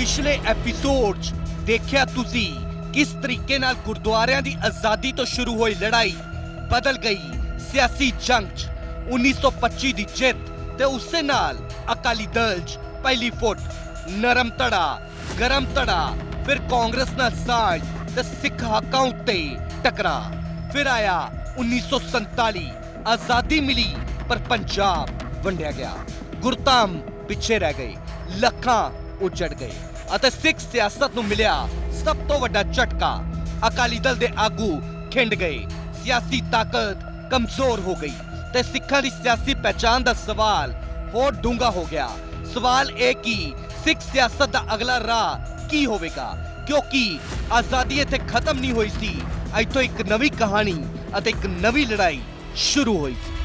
ਪਿਛਲੇ ਐਪੀਸੋਡ 'ਚ ਦੇਖਿਆ ਤੁਸੀਂ ਕਿਸ ਤਰੀਕੇ ਨਾਲ ਗੁਰਦੁਆਰਿਆਂ ਦੀ ਆਜ਼ਾਦੀ ਤੋਂ ਸ਼ੁਰੂ ਹੋਈ ਲੜਾਈ ਬਦਲ ਗਈ ਸਿਆਸੀ ਜੰਗ 'ਚ 1925 ਦੀ ਜਿੱਤ ਤੇ ਉਸੇ ਨਾਲ ਅਕਾਲੀ ਦਲ 'ਚ ਪਹਿਲੀ ਫੁੱਟ ਨਰਮ ਧੜਾ ਗਰਮ ਧੜਾ ਫਿਰ ਕਾਂਗਰਸ ਨਾਲ ਸਾਂਝ ਤੇ ਸਿੱਖ ਹੱਕਾਂ ਉੱਤੇ ਟਕਰਾ ਫਿਰ ਆਇਆ 1947 ਆਜ਼ਾਦੀ ਮਿਲੀ ਪਰ ਪੰਜਾਬ ਵੰਡਿਆ ਗਿਆ ਗੁਰਧਾਮ ਪਿੱਛੇ ਰਹਿ ਗਏ ਲੱਖਾਂ ਉਜੜ ਗਏ ਅਤੇ ਸਿੱਖ ਸਿਆਸਤ ਨੂੰ ਮਿਲਿਆ ਸਭ ਤੋਂ ਵੱਡਾ ਝਟਕਾ ਅਕਾਲੀ ਦਲ ਦੇ ਆਗੂ ਖਿੰਡ ਗਏ ਸਿਆਸੀ ਤਾਕਤ ਕਮਜ਼ੋਰ ਹੋ ਗਈ ਤੇ ਸਿੱਖਾਂ ਦੀ ਸਿਆਸੀ ਪਹਿਚਾਣ ਦਾ ਸਵਾਲ ਹੋਰ ਡੂੰਘਾ ਹੋ ਗਿਆ ਸਵਾਲ ਇਹ ਕਿ ਸਿੱਖ ਸਿਆਸਤ ਦਾ ਅਗਲਾ ਰਾਹ ਕੀ ਹੋਵੇਗਾ ਕਿਉਂਕਿ ਆਜ਼ਾਦੀ ਇੱਥੇ ਖਤਮ ਨਹੀਂ ਹੋਈ ਸੀ ਇੱਥੋਂ ਇੱਕ ਨਵੀਂ ਕਹਾਣੀ ਅਤੇ ਇੱਕ ਨਵੀਂ ਲੜਾਈ ਸ਼ੁਰੂ ਹੋਈ ਸੀ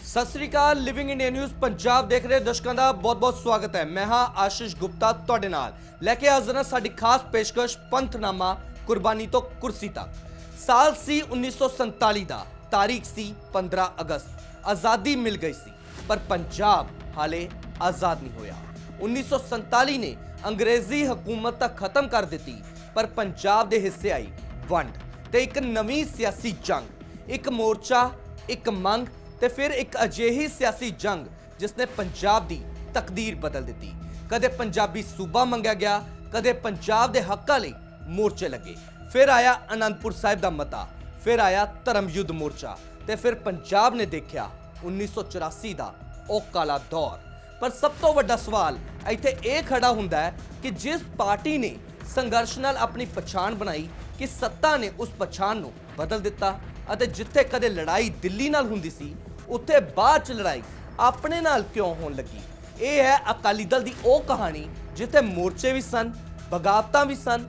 सत श्री अकाल लिविंग इंडिया न्यूज़ पंजाब देख रहे दर्शकों का बहुत बहुत स्वागत है मैं हाँ आशीष गुप्ता तुहाडे नाल लैके हाज़र हां साडी खास पेशकश पंथनामा कुर्बानी तो कुर्सी तक साल सी 1947 दा तारीख सी 15 अगस्त आज़ादी मिल गई सी पर पंजाब हाले आज़ाद नहीं होया 1947 ने अंग्रेजी हुकूमत तक खत्म कर दी पर पंजाब दे हिस्से आई वंड ते एक नवीं सियासी जंग एक मोर्चा एक मंग ਤੇ ਫਿਰ ਇੱਕ ਅਜਿਹੀ ਸਿਆਸੀ ਜੰਗ ਜਿਸ ਨੇ ਪੰਜਾਬ ਦੀ ਤਕਦੀਰ ਬਦਲ ਦਿੱਤੀ ਕਦੇ ਪੰਜਾਬੀ ਸੂਬਾ ਮੰਗਿਆ ਗਿਆ ਕਦੇ ਪੰਜਾਬ ਦੇ ਹੱਕਾਂ ਲਈ ਮੋਰਚੇ ਲੱਗੇ ਫਿਰ ਆਇਆ ਅਨੰਦਪੁਰ ਸਾਹਿਬ ਦਾ ਮਤਾ ਫਿਰ ਆਇਆ ਧਰਮ ਯੁੱਧ ਮੋਰਚਾ ਤੇ ਫਿਰ ਪੰਜਾਬ ਨੇ ਦੇਖਿਆ 1984 ਦਾ ਉਹ ਕਾਲਾ ਦੌਰ ਪਰ ਸਭ ਤੋਂ ਵੱਡਾ ਸਵਾਲ ਇੱਥੇ ਇਹ ਖੜਾ ਹੁੰਦਾ ਹੈ ਕਿ ਜਿਸ ਪਾਰਟੀ ਨੇ ਸੰਘਰਸ਼ ਨਾਲ ਆਪਣੀ ਪਛਾਣ ਬਣਾਈ ਕਿ ਸੱਤਾ ਨੇ ਉਸ ਪਛਾਣ ਨੂੰ ਬਦਲ ਦਿੱਤਾ ਅਤੇ ਜਿੱਥੇ ਕਦੇ ਲੜਾਈ ਦਿੱਲੀ ਨਾਲ ਹੁੰਦੀ ਸੀ ਉੱਥੇ ਬਾਅਦ ਚ ਲੜਾਈ ਆਪਣੇ ਨਾਲ ਕਿਉਂ ਹੋਣ ਲੱਗੀ ਇਹ ਹੈ ਅਕਾਲੀ ਦਲ ਦੀ ਉਹ ਕਹਾਣੀ ਜਿੱਥੇ ਮੋਰਚੇ ਵੀ ਸਨ ਬਗਾਵਤਾਂ ਵੀ ਸਨ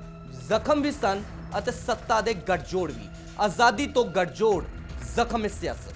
ਜ਼ਖਮ ਵੀ ਸਨ ਅਤੇ ਸੱਤਾ ਦੇ ਗੱਠਜੋੜ ਵੀ ਆਜ਼ਾਦੀ ਤੋਂ ਗੱਠਜੋੜ ਜ਼ਖਮ ਸਿਆਸਤ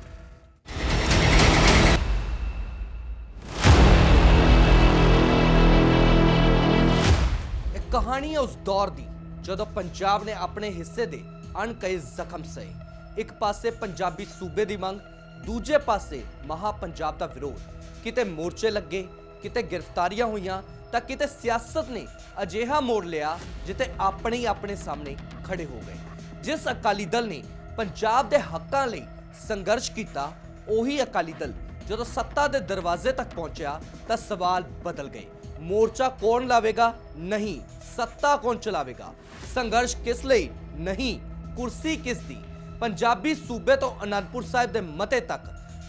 ਇਹ ਕਹਾਣੀ ਹੈ ਉਸ ਦੌਰ ਦੀ ਜਦੋਂ ਪੰਜਾਬ ਨੇ ਆਪਣੇ ਹਿੱਸੇ ਦੇ ਅਣਕਹੇ ਜ਼ਖਮ ਸਹੇ ਇੱਕ ਪਾਸੇ ਪੰਜਾਬੀ ਸੂਬੇ ਦੀ ਮੰਗ ਦੂਜੇ ਪਾਸੇ ਮਹਾ ਪੰਜਾਬ ਦਾ ਵਿਰੋਧ ਕਿਤੇ ਮੋਰਚੇ ਲੱਗੇ ਕਿਤੇ ਗ੍ਰਿਫਤਾਰੀਆਂ ਹੋਈਆਂ ਤਾਂ ਕਿਤੇ ਸਿਆਸਤ ਨੇ ਅਜਿਹਾ ਮੋੜ ਲਿਆ ਜਿੱਥੇ ਆਪਣੇ ਸਾਹਮਣੇ ਖੜੇ ਹੋ ਗਏ ਜਿਸ ਅਕਾਲੀ ਦਲ ਨੇ ਪੰਜਾਬ ਦੇ ਹੱਕਾਂ ਲਈ ਸੰਘਰਸ਼ ਕੀਤਾ ਉਹੀ ਅਕਾਲੀ ਦਲ ਜਦੋਂ ਸੱਤਾ ਦੇ ਦਰਵਾਜ਼ੇ ਤੱਕ ਪਹੁੰਚਿਆ ਤਾਂ ਸਵਾਲ ਬਦਲ ਗਏ ਮੋਰਚਾ ਕੌਣ ਲਾਵੇਗਾ ਨਹੀਂ ਸੱਤਾ ਕੌਣ ਚਲਾਵੇਗਾ ਸੰਘਰਸ਼ ਕਿਸ ਲਈ ਨਹੀਂ ਕੁਰਸੀ ਕਿਸ ਦੀ पंजाबी सूबे तो आनंदपुर साहिब दे मते तक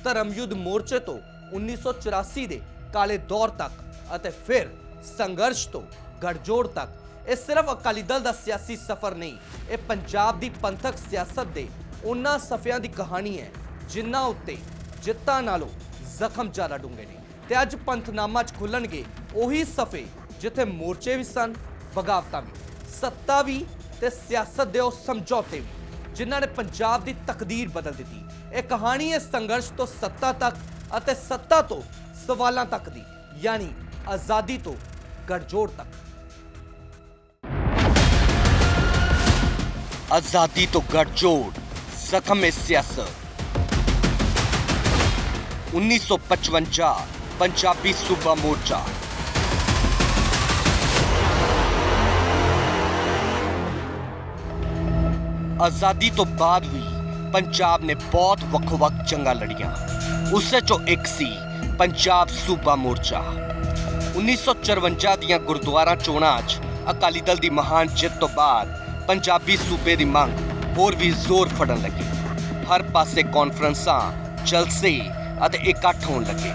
धर्म युद्ध मोर्चे तो 1984 दे काले दौर तक अते फिर संघर्ष तो गठजोड़ तक ये सिर्फ अकाली दल दा सियासी सफर नहीं ये पंजाब दी पंथक सियासत दे उन्हां सफियां दी कहानी है जिन्हां उत्ते जित्तां नालों जख्म ज़्यादा डूंगे ने ते अज पंथनामा च खुलणगे ओही सफे जिथे मोर्चे भी सन बगावतां भी सत्ता भी ते सियासत दे ओ समझौते भी जिन्हां ने पंजाब दी तकदीर बदल दी ਇਹ ਕਹਾਣੀ ਹੈ ਸੰਘਰਸ਼ ਤੋਂ ਸੱਤਾ ਤੱਕ ਅਤੇ ਸੱਤਾ ਤੋਂ ਸਵਾਲਾਂ ਤੱਕ ਦੀ ਯਾਨੀ ਆਜ਼ਾਦੀ ਤੋਂ ਗੱਠਜੋੜ ਤੱਕ ਆਜ਼ਾਦੀ ਤੋਂ ਗੱਠਜੋੜ ਜ਼ਖਮ ਸਿਆਸਤ 1955 ਪੰਜਾਬੀ ਸੂਬਾ ਮੋਰਚਾ आज़ादी तो बाद भी पंजाब ने बहुत ਵੱਖ-ਵੱਖ जंगा लड़ियां उससे चो एक सी पंजाब सूबा मोर्चा 1954 ਦੀਆਂ ਗੁਰਦੁਆਰਾ ਚੋਣਾਂ 'ਚ ਅਕਾਲੀ ਦਲ ਦੀ ਮਹਾਨ ਜਿੱਤ ਤੋਂ ਬਾਅਦ ਪੰਜਾਬੀ ਸੂਬੇ ਦੀ ਮੰਗ ਹੋਰ ਵੀ ਜ਼ੋਰ ਫੜਨ ਲੱਗੀ ਹਰ ਪਾਸੇ ਕਾਨਫਰੰਸਾਂ ਜਲਸੇ ਅਤੇ ਇਕੱਠ ਹੋਣ ਲੱਗੇ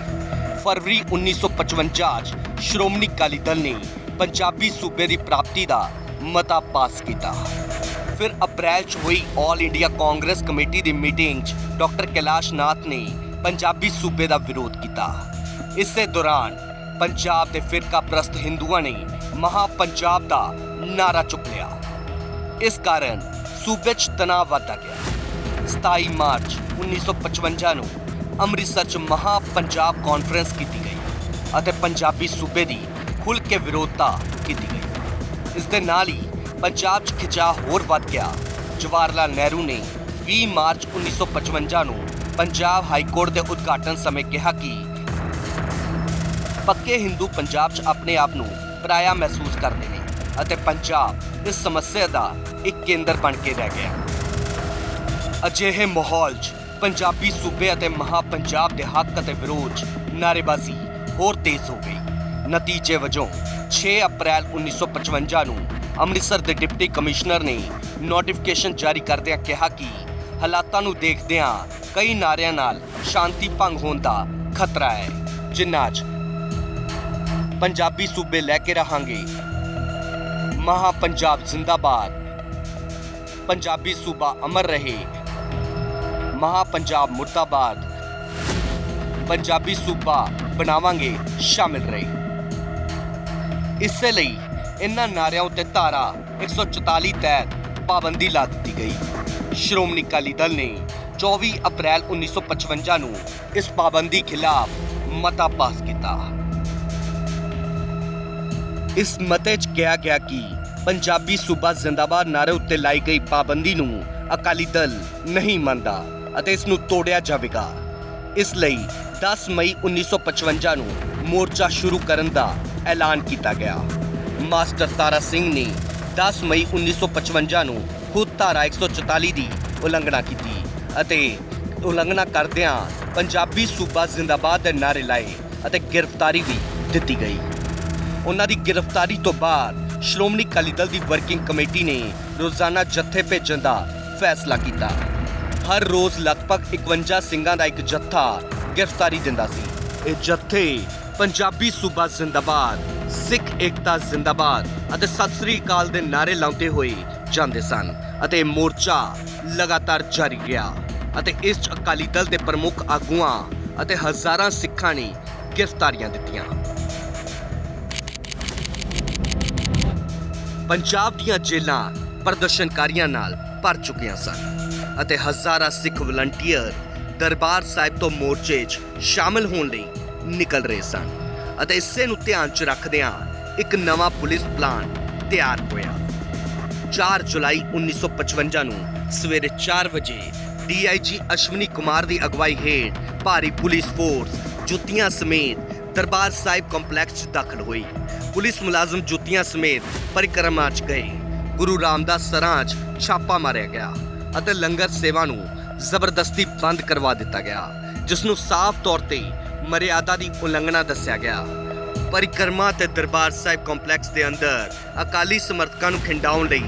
ਫਰਵਰੀ 1955 'ਚ ਸ਼੍ਰੋਮਣੀ ਅਕਾਲੀ ਦਲ ਨੇ ਪੰਜਾਬੀ ਸੂਬੇ ਦੀ ਪ੍ਰਾਪਤੀ ਦਾ ਮਤਾ ਪਾਸ ਕੀਤਾ फिर अप्रैल च हुई ऑल इंडिया कांग्रेस कमेटी की मीटिंग च डॉक्टर कैलाश नाथ ने पंजाबी सूबे का विरोध किया इस दौरान पंजाब के फिरका प्रस्त हिंदुओं ने महा पंजाब का नारा चुक लिया इस कारण सूबे च तनाव बढ़ता गया 27 ਮਾਰਚ 1955 ਨੂੰ ਅੰਮ੍ਰਿਤਸਰ 'ਚ ਮਹਾ ਪੰਜਾਬ ਕਾਨਫਰੰਸ ਕੀਤੀ ਗਈ ਅਤੇ ਪੰਜਾਬੀ ਸੂਬੇ ਦੀ ਖੁੱਲ੍ਹ ਕੇ ਵਿਰੋਧਤਾ ਕੀਤੀ ਗਈ। ਇਸ ਦੇ ਨਾਲ ਹੀ ਪੰਜਾਬ 'ਚ ਖਿਚਾਅ ਹੋਰ ਵੱਧ ਗਿਆ। ਜਵਾਹਰ ਲਾਲ ਨਹਿਰੂ ਨੇ 20 ਮਾਰਚ 1955 ਨੂੰ ਪੰਜਾਬ ਹਾਈ ਕੋਰਟ ਦੇ ਉਦਘਾਟਨ ਸਮੇਂ ਕਿਹਾ ਕਿ ਪੱਕੇ ਹਿੰਦੂ ਪੰਜਾਬ 'ਚ ਆਪਣੇ ਆਪ ਨੂੰ ਪਰਾਇਆ ਮਹਿਸੂਸ ਕਰਦੇ ਨੇ ਅਤੇ ਪੰਜਾਬ ਇਸ ਸਮੱਸਿਆ ਦਾ ਇੱਕ ਕੇਂਦਰ ਬਣ ਕੇ ਰਹਿ ਗਿਆ। ਅਜਿਹੇ ਮਾਹੌਲ 'ਚ ਪੰਜਾਬੀ ਸੂਬੇ ਅਤੇ ਮਹਾ ਪੰਜਾਬ ਦੇ ਹੱਕ ਅਤੇ ਵਿਰੋਧ 'ਚ ਨਾਅਰੇਬਾਜ਼ੀ ਹੋਰ ਤੇਜ਼ ਹੋ ਗਈ। ਨਤੀਜੇ ਵਜੋਂ 6 ਅਪ੍ਰੈਲ 1955 ਨੂੰ ਅੰਮ੍ਰਿਤਸਰ ਦੇ ਡਿਪਟੀ ਕਮਿਸ਼ਨਰ ਨੇ ਨੋਟੀਫਿਕੇਸ਼ਨ ਜਾਰੀ ਕਰਦਿਆਂ ਕਿਹਾ ਕਿ ਹਾਲਾਤਾਂ ਨੂੰ ਦੇਖਦਿਆਂ ਕਈ ਨਾਅਰਿਆਂ ਨਾਲ ਸ਼ਾਂਤੀ ਭੰਗ ਹੋਣ ਦਾ ਖਤਰਾ ਹੈ, ਜਿਨ੍ਹਾਂ 'ਚ ਪੰਜਾਬੀ ਸੂਬੇ ਲੈ ਕੇ ਰਹਾਂਗੇ, ਮਹਾ ਪੰਜਾਬ ਜ਼ਿੰਦਾਬਾਦ, ਪੰਜਾਬੀ ਸੂਬਾ ਅਮਰ ਰਹੇ, ਮਹਾ ਪੰਜਾਬ ਮੁਰਦਾਬਾਦ, ਪੰਜਾਬੀ ਸੂਬਾ ਬਣਾਵਾਂਗੇ ਸ਼ਾਮਿਲ ਰਹੇ। ਇਸੇ ਲਈ ਇਹਨਾਂ ਨਾਅਰਿਆਂ ਉੱਤੇ ਧਾਰਾ 144 ਤਹਿਤ ਪਾਬੰਦੀ ਲਾ ਦਿੱਤੀ ਗਈ। ਸ਼੍ਰੋਮਣੀ ਅਕਾਲੀ ਦਲ ਨੇ 24 ਅਪ੍ਰੈਲ 1955 ਨੂੰ ਇਸ ਪਾਬੰਦੀ ਖਿਲਾਫ ਮਤਾ ਪਾਸ ਕੀਤਾ। ਇਸ ਮਤੇ 'ਚ ਕਿਹਾ ਗਿਆ ਕਿ ਪੰਜਾਬੀ ਸੂਬਾ ਜ਼ਿੰਦਾਬਾਦ ਨਾਅਰੇ ਉੱਤੇ ਲਾਈ ਗਈ ਪਾਬੰਦੀ ਨੂੰ ਅਕਾਲੀ ਦਲ ਨਹੀਂ ਮੰਨਦਾ ਅਤੇ ਇਸ ਨੂੰ ਤੋੜਿਆ ਜਾਵੇਗਾ। ਇਸ ਲਈ 10 ਮਈ 1955 ਨੂੰ ਮੋਰਚਾ ਸ਼ੁਰੂ ਕਰਨ ਦਾ ਐਲਾਨ ਕੀਤਾ ਗਿਆ। ਮਾਸਟਰ ਤਾਰਾ ਸਿੰਘ ਨੇ 10 ਮਈ 1955 ਨੂੰ ਖੁਦ ਧਾਰਾ 144 ਦੀ ਉਲੰਘਣਾ ਕੀਤੀ ਅਤੇ ਉਲੰਘਣਾ ਕਰਦਿਆਂ ਪੰਜਾਬੀ ਸੂਬਾ ਜ਼ਿੰਦਾਬਾਦ ਦੇ ਨਾਅਰੇ ਲਾਏ ਅਤੇ ਗ੍ਰਿਫਤਾਰੀ ਵੀ ਦਿੱਤੀ ਗਈ। ਉਹਨਾਂ ਦੀ ਗ੍ਰਿਫਤਾਰੀ ਤੋਂ ਬਾਅਦ ਸ਼੍ਰੋਮਣੀ ਅਕਾਲੀ ਦਲ ਦੀ ਵਰਕਿੰਗ ਕਮੇਟੀ ਨੇ ਰੋਜ਼ਾਨਾ ਜੱਥੇ ਭੇਜਣ ਦਾ ਫੈਸਲਾ ਕੀਤਾ। ਹਰ ਰੋਜ਼ ਲਗਭਗ 51 ਸਿੰਘਾਂ ਦਾ ਇੱਕ ਜੱਥਾ ਗ੍ਰਿਫਤਾਰੀ ਦਿੰਦਾ ਸੀ। ਇਹ ਜੱਥੇ ਪੰਜਾਬੀ ਸੂਬਾ ਜ਼ਿੰਦਾਬਾਦ, ਸਿੱਖ ਏਕਤਾ ਜ਼ਿੰਦਾਬਾਦ ਅਤੇ ਸਤਿ ਸ੍ਰੀ ਅਕਾਲ ਦੇ ਨਾਅਰੇ ਲਾਉਂਦੇ ਹੋਏ ਜਾਂਦੇ ਸਨ ਅਤੇ ਮੋਰਚਾ ਲਗਾਤਾਰ ਜਾਰੀ ਰਿਹਾ ਅਤੇ ਇਸ 'ਚ ਅਕਾਲੀ ਦਲ ਦੇ ਪ੍ਰਮੁੱਖ ਆਗੂਆਂ ਅਤੇ ਹਜ਼ਾਰਾਂ ਸਿੱਖਾਂ ਨੇ ਗ੍ਰਿਫਤਾਰੀਆਂ ਦਿੱਤੀਆਂ। ਪੰਜਾਬ ਦੀਆਂ ਜੇਲ੍ਹਾਂ ਪ੍ਰਦਰਸ਼ਨਕਾਰੀਆਂ ਨਾਲ ਭਰ ਚੁੱਕੀਆਂ ਸਨ ਅਤੇ ਹਜ਼ਾਰਾਂ ਸਿੱਖ ਵਲੰਟੀਅਰ ਦਰਬਾਰ ਸਾਹਿਬ ਤੋਂ ਮੋਰਚੇ 'ਚ ਸ਼ਾਮਲ ਹੋਣ ਲਈ ਨਿਕਲ ਰਹੇ ਸਨ ਅਤੇ ਇਸੇ ਨੂੰ ਧਿਆਨ 'ਚ ਰੱਖਦਿਆਂ ਇੱਕ ਨਵਾਂ ਪੁਲਿਸ ਪਲਾਨ ਤਿਆਰ ਹੋਇਆ। 4 ਜੁਲਾਈ 1955 ਨੂੰ ਸਵੇਰੇ 4 ਵਜੇ DIG ਅਸ਼ਵਨੀ ਕੁਮਾਰ ਦੀ ਅਗਵਾਈ ਹੇਠ ਭਾਰੀ ਪੁਲਿਸ ਫੋਰਸ ਜੁੱਤੀਆਂ ਸਮੇਤ ਦਰਬਾਰ ਸਾਹਿਬ ਕੰਪਲੈਕਸ 'ਚ ਦਾਖਲ ਹੋਈ। ਪੁਲਿਸ ਮੁਲਾਜ਼ਮ ਜੁੱਤੀਆਂ ਸਮੇਤ ਪਰਿਕਰਮਾ 'ਚ ਗਏ। ਗੁਰੂ ਰਾਮਦਾਸ ਸਰਾਂ 'ਚ ਛਾਪਾ ਮਾਰਿਆ ਗਿਆ ਅਤੇ ਲੰਗਰ ਸੇਵਾ ਨੂੰ ਜ਼ਬਰਦਸਤੀ ਬੰਦ ਕਰਵਾ ਦਿੱਤਾ ਗਿਆ, ਜਿਸ ਨੂੰ ਸਾਫ਼ ਤੌਰ ਤੇ ਮਰਿਆਦਾ ਦੀ ਉਲੰਘਣਾ ਦੱਸਿਆ ਗਿਆ। ਪਰਿਕਰਮਾ ਤੇ ਦਰਬਾਰ ਸਾਹਿਬ ਕੰਪਲੈਕਸ ਦੇ ਅੰਦਰ ਅਕਾਲੀ ਸਮਰਥਕਾਂ ਨੂੰ ਖਿੰਡਾਉਣ ਲਈ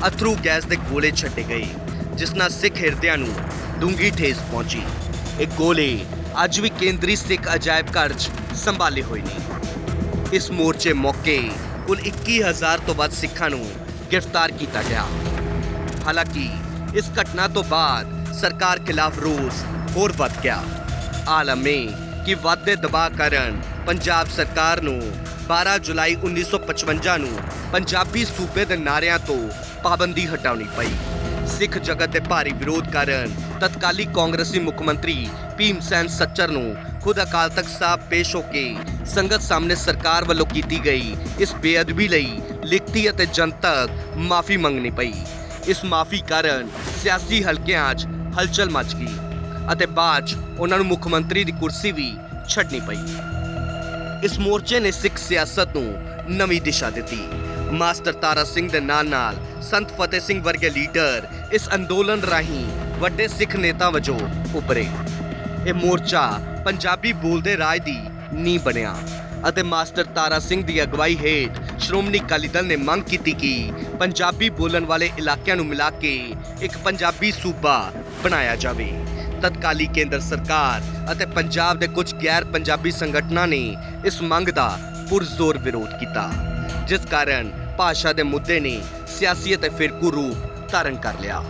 ਅਥਰੂ ਗੈਸ ਦੇ ਗੋਲੇ ਛੱਡੇ ਗਏ, ਜਿਸ ਨਾਲ ਸਿੱਖ ਹਿਰਦਿਆਂ ਨੂੰ ਡੂੰਘੀ ਠੇਸ ਪਹੁੰਚੀ। ਇਹ ਗੋਲੇ ਅੱਜ ਵੀ ਕੇਂਦਰੀ ਸਿੱਖ ਅਜਾਇਬ ਘਰ 'ਚ ਸੰਭਾਲੇ ਹੋਏ ਨੇ। ਇਸ ਮੋਰਚੇ ਮੌਕੇ ਕੁੱਲ 21,000 ਤੋਂ ਵੱਧ ਸਿੱਖਾਂ ਨੂੰ ਗ੍ਰਿਫਤਾਰ ਕੀਤਾ ਗਿਆ। ਹਾਲਾਂਕਿ ਇਸ ਘਟਨਾ ਤੋਂ ਬਾਅਦ ਸਰਕਾਰ ਖਿਲਾਫ ਰੋਸ ਹੋਰ ਵੱਧ ਗਿਆ। ਆਲਮ ਹੈ ਕਿ ਵੱਧਦੇ ਦਬਾਅ ਕਾਰਨ ਪੰਜਾਬ ਸਰਕਾਰ ਨੂੰ 12 ਜੁਲਾਈ 1955 ਨੂੰ ਪੰਜਾਬੀ ਸੂਬੇ ਦੇ ਨਾਅਰਿਆਂ ਤੋਂ ਪਾਬੰਦੀ ਹਟਾਉਣੀ ਪਈ। ਸਿੱਖ ਜਗਤ ਦੇ ਭਾਰੀ ਵਿਰੋਧ ਕਾਰਨ ਤਤਕਾਲੀ ਕਾਂਗਰਸੀ ਮੁੱਖ ਮੰਤਰੀ ਭੀਮ ਸੈਨ ਸੱਚਰ ਨੂੰ ਖੁਦ ਅਕਾਲ ਤਖਤ ਸਾਹਿਬ ਪੇਸ਼ ਹੋ ਕੇ ਸੰਗਤ ਸਾਹਮਣੇ ਸਰਕਾਰ ਵੱਲੋਂ ਕੀਤੀ ਗਈ ਇਸ ਬੇਅਦਬੀ ਲਈ ਲਿਖਤੀ ਅਤੇ ਜਨਤਕ ਮਾਫੀ ਮੰਗਣੀ ਪਈ। ਇਸ ਮਾਫੀ ਕਾਰਨ ਸਿਆਸੀ ਹਲਕਿਆਂ 'ਚ ਹਲਚਲ ਮਚ ਗਈ ਅਤੇ ਬਾਅਦ 'ਚ ਉਹਨਾਂ ਨੂੰ ਮੁੱਖ ਮੰਤਰੀ ਦੀ ਕੁਰਸੀ ਵੀ ਛੱਡਣੀ ਪਈ। ਇਸ ਮੋਰਚੇ ਨੇ ਸਿੱਖ ਸਿਆਸਤ ਨੂੰ ਨਵੀਂ ਦਿਸ਼ਾ ਦਿੱਤੀ। ਮਾਸਟਰ ਤਾਰਾ ਸਿੰਘ ਦੇ ਨਾਲ ਸੰਤ ਫਤਿਹ ਸਿੰਘ ਵਰਗੇ ਲੀਡਰ ਇਸ ਅੰਦੋਲਨ ਰਾਹੀਂ ਵੱਡੇ ਸਿੱਖ ਨੇਤਾ ਵਜੋਂ ਉੱਭਰੇ। ਇਹ ਮੋਰਚਾ ਪੰਜਾਬੀ ਬੋਲਦੇ ਰਾਜ ਦੀ ਨੀਂਹ ਬਣਿਆ ਅਤੇ ਮਾਸਟਰ ਤਾਰਾ ਸਿੰਘ ਦੀ ਅਗਵਾਈ ਹੇਠ ਸ਼੍ਰੋਮਣੀ ਅਕਾਲੀ ਦਲ ਨੇ ਮੰਗ ਕੀਤੀ ਕਿ ਪੰਜਾਬੀ ਬੋਲਣ ਵਾਲੇ ਇਲਾਕਿਆਂ ਨੂੰ ਮਿਲਾ ਕੇ ਇੱਕ ਪੰਜਾਬੀ ਸੂਬਾ ਬਣਾਇਆ ਜਾਵੇ। ਤਤਕਾਲੀ ਕੇਂਦਰ ਸਰਕਾਰ ਅਤੇ ਪੰਜਾਬ ਦੇ ਕੁਝ ਗੈਰ ਪੰਜਾਬੀ ਸੰਗਠਨਾਂ ਨੇ ਇਸ ਮੰਗ ਦਾ ਪੁਰਜ਼ੋਰ ਵਿਰੋਧ ਕੀਤਾ, ਜਿਸ ਕਾਰਨ ਭਾਸ਼ਾ ਦੇ ਮੁੱਦੇ ਨੇ ਸਿਆਸੀ ਅਤੇ ਫਿਰਕੂ ਰੂਪ ਧਾਰਨ ਕਰ ਲਿਆ।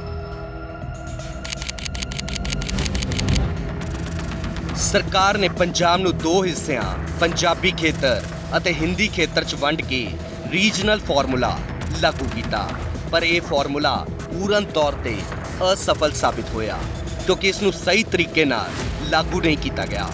ਸਰਕਾਰ ਨੇ ਪੰਜਾਬ ਨੂੰ ਦੋ ਹਿੱਸਿਆਂ ਪੰਜਾਬੀ ਖੇਤਰ ਅਤੇ ਹਿੰਦੀ ਖੇਤਰ 'ਚ ਵੰਡ ਕੇ ਰੀਜਨਲ ਫਾਰਮੂਲਾ ਲਾਗੂ ਕੀਤਾ, ਪਰ ਇਹ ਫਾਰਮੂਲਾ ਪੂਰਨ ਤੌਰ ਤੇ ਅਸਫਲ ਸਾਬਿਤ ਹੋਇਆ। ਕਿਉਂਕਿ ਇਸ ਨੂੰ ਸਹੀ ਤਰੀਕੇ ਨਾਲ ਲਾਗੂ ਨਹੀਂ ਕੀਤਾ ਗਿਆ।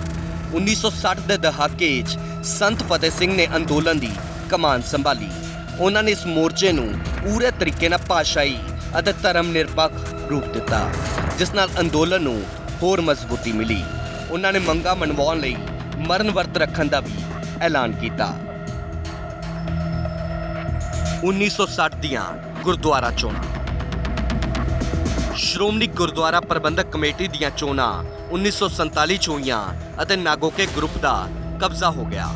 1960 ਦੇ ਦਹਾਕੇ 'ਚ ਸੰਤ ਫਤਿਹ ਸਿੰਘ ਨੇ ਅੰਦੋਲਨ ਦੀ ਕਮਾਨ ਸੰਭਾਲੀ। ਉਹਨਾਂ ਨੇ ਇਸ ਮੋਰਚੇ ਨੂੰ ਪੂਰੇ ਤਰੀਕੇ ਨਾਲ ਭਾਸ਼ਾਈ ਅਤੇ ਧਰਮ ਨਿਰਪੱਖ ਰੂਪ ਦਿੱਤਾ, ਜਿਸ ਨਾਲ ਅੰਦੋਲਨ ਨੂੰ ਹੋਰ ਮਜ਼ਬੂਤੀ ਮਿਲੀ। ਉਹਨਾਂ ਨੇ ਮੰਗਾਂ ਮਨਵਾਉਣ ਲਈ ਮਰਨ ਵਰਤ ਰੱਖਣ ਦਾ ਵੀ ਐਲਾਨ ਕੀਤਾ। 1960 ਦੀਆਂ ਗੁਰਦੁਆਰਾ ਚੋਣਾਂ। ਸ਼੍ਰੋਮਣੀ ਗੁਰਦੁਆਰਾ ਪ੍ਰਬੰਧਕ ਕਮੇਟੀ ਦੀਆਂ ਚੋਣਾਂ 1947 ਚ ਹੋਈਆਂ ਅਤੇ ਨਾਗੋਕੇ ਗਰੁੱਪ ਦਾ ਕਬਜ਼ਾ ਹੋ ਗਿਆ।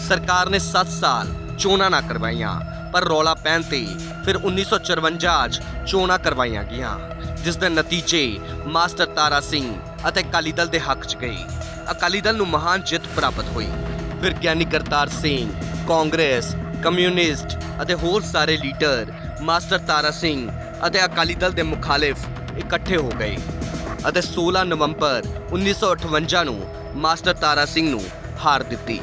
ਸਰਕਾਰ ਨੇ 7 ਸਾਲ ਚੋਣਾਂ ਨਾ ਕਰਵਾਈਆਂ, ਪਰ ਰੌਲਾ ਪੈਣ ਤੇ ਫਿਰ 1954 ਚ ਚੋਣਾਂ ਕਰਵਾਈਆਂ ਗਈਆਂ, ਜਿਸ ਦੇ ਨਤੀਜੇ ਮਾਸਟਰ ਤਾਰਾ ਸਿੰਘ ਅਤੇ ਅਕਾਲੀ ਦਲ ਦੇ ਹੱਕ 'ਚ ਗਏ। ਅਕਾਲੀ ਦਲ ਨੂੰ ਮਹਾਨ ਜਿੱਤ ਪ੍ਰਾਪਤ ਹੋਈ। ਫਿਰ ਗਿਆਨੀ ਕਰਤਾਰ ਸਿੰਘ, ਕਾਂਗਰਸ, ਕਮਿਊਨਿਸਟ ਅਤੇ ਹੋਰ ਸਾਰੇ ਲੀਡਰ ਮਾਸਟਰ ਤਾਰਾ ਸਿੰਘ ਅਤੇ ਅਕਾਲੀ ਦਲ ਦੇ ਮੁਖਾਲਿਫ ਇਕੱਠੇ ਹੋ ਗਏ ਅਤੇ 16 ਨਵੰਬਰ 1958 ਨੂੰ ਮਾਸਟਰ ਤਾਰਾ ਸਿੰਘ ਨੂੰ ਹਾਰ ਦਿੱਤੀ।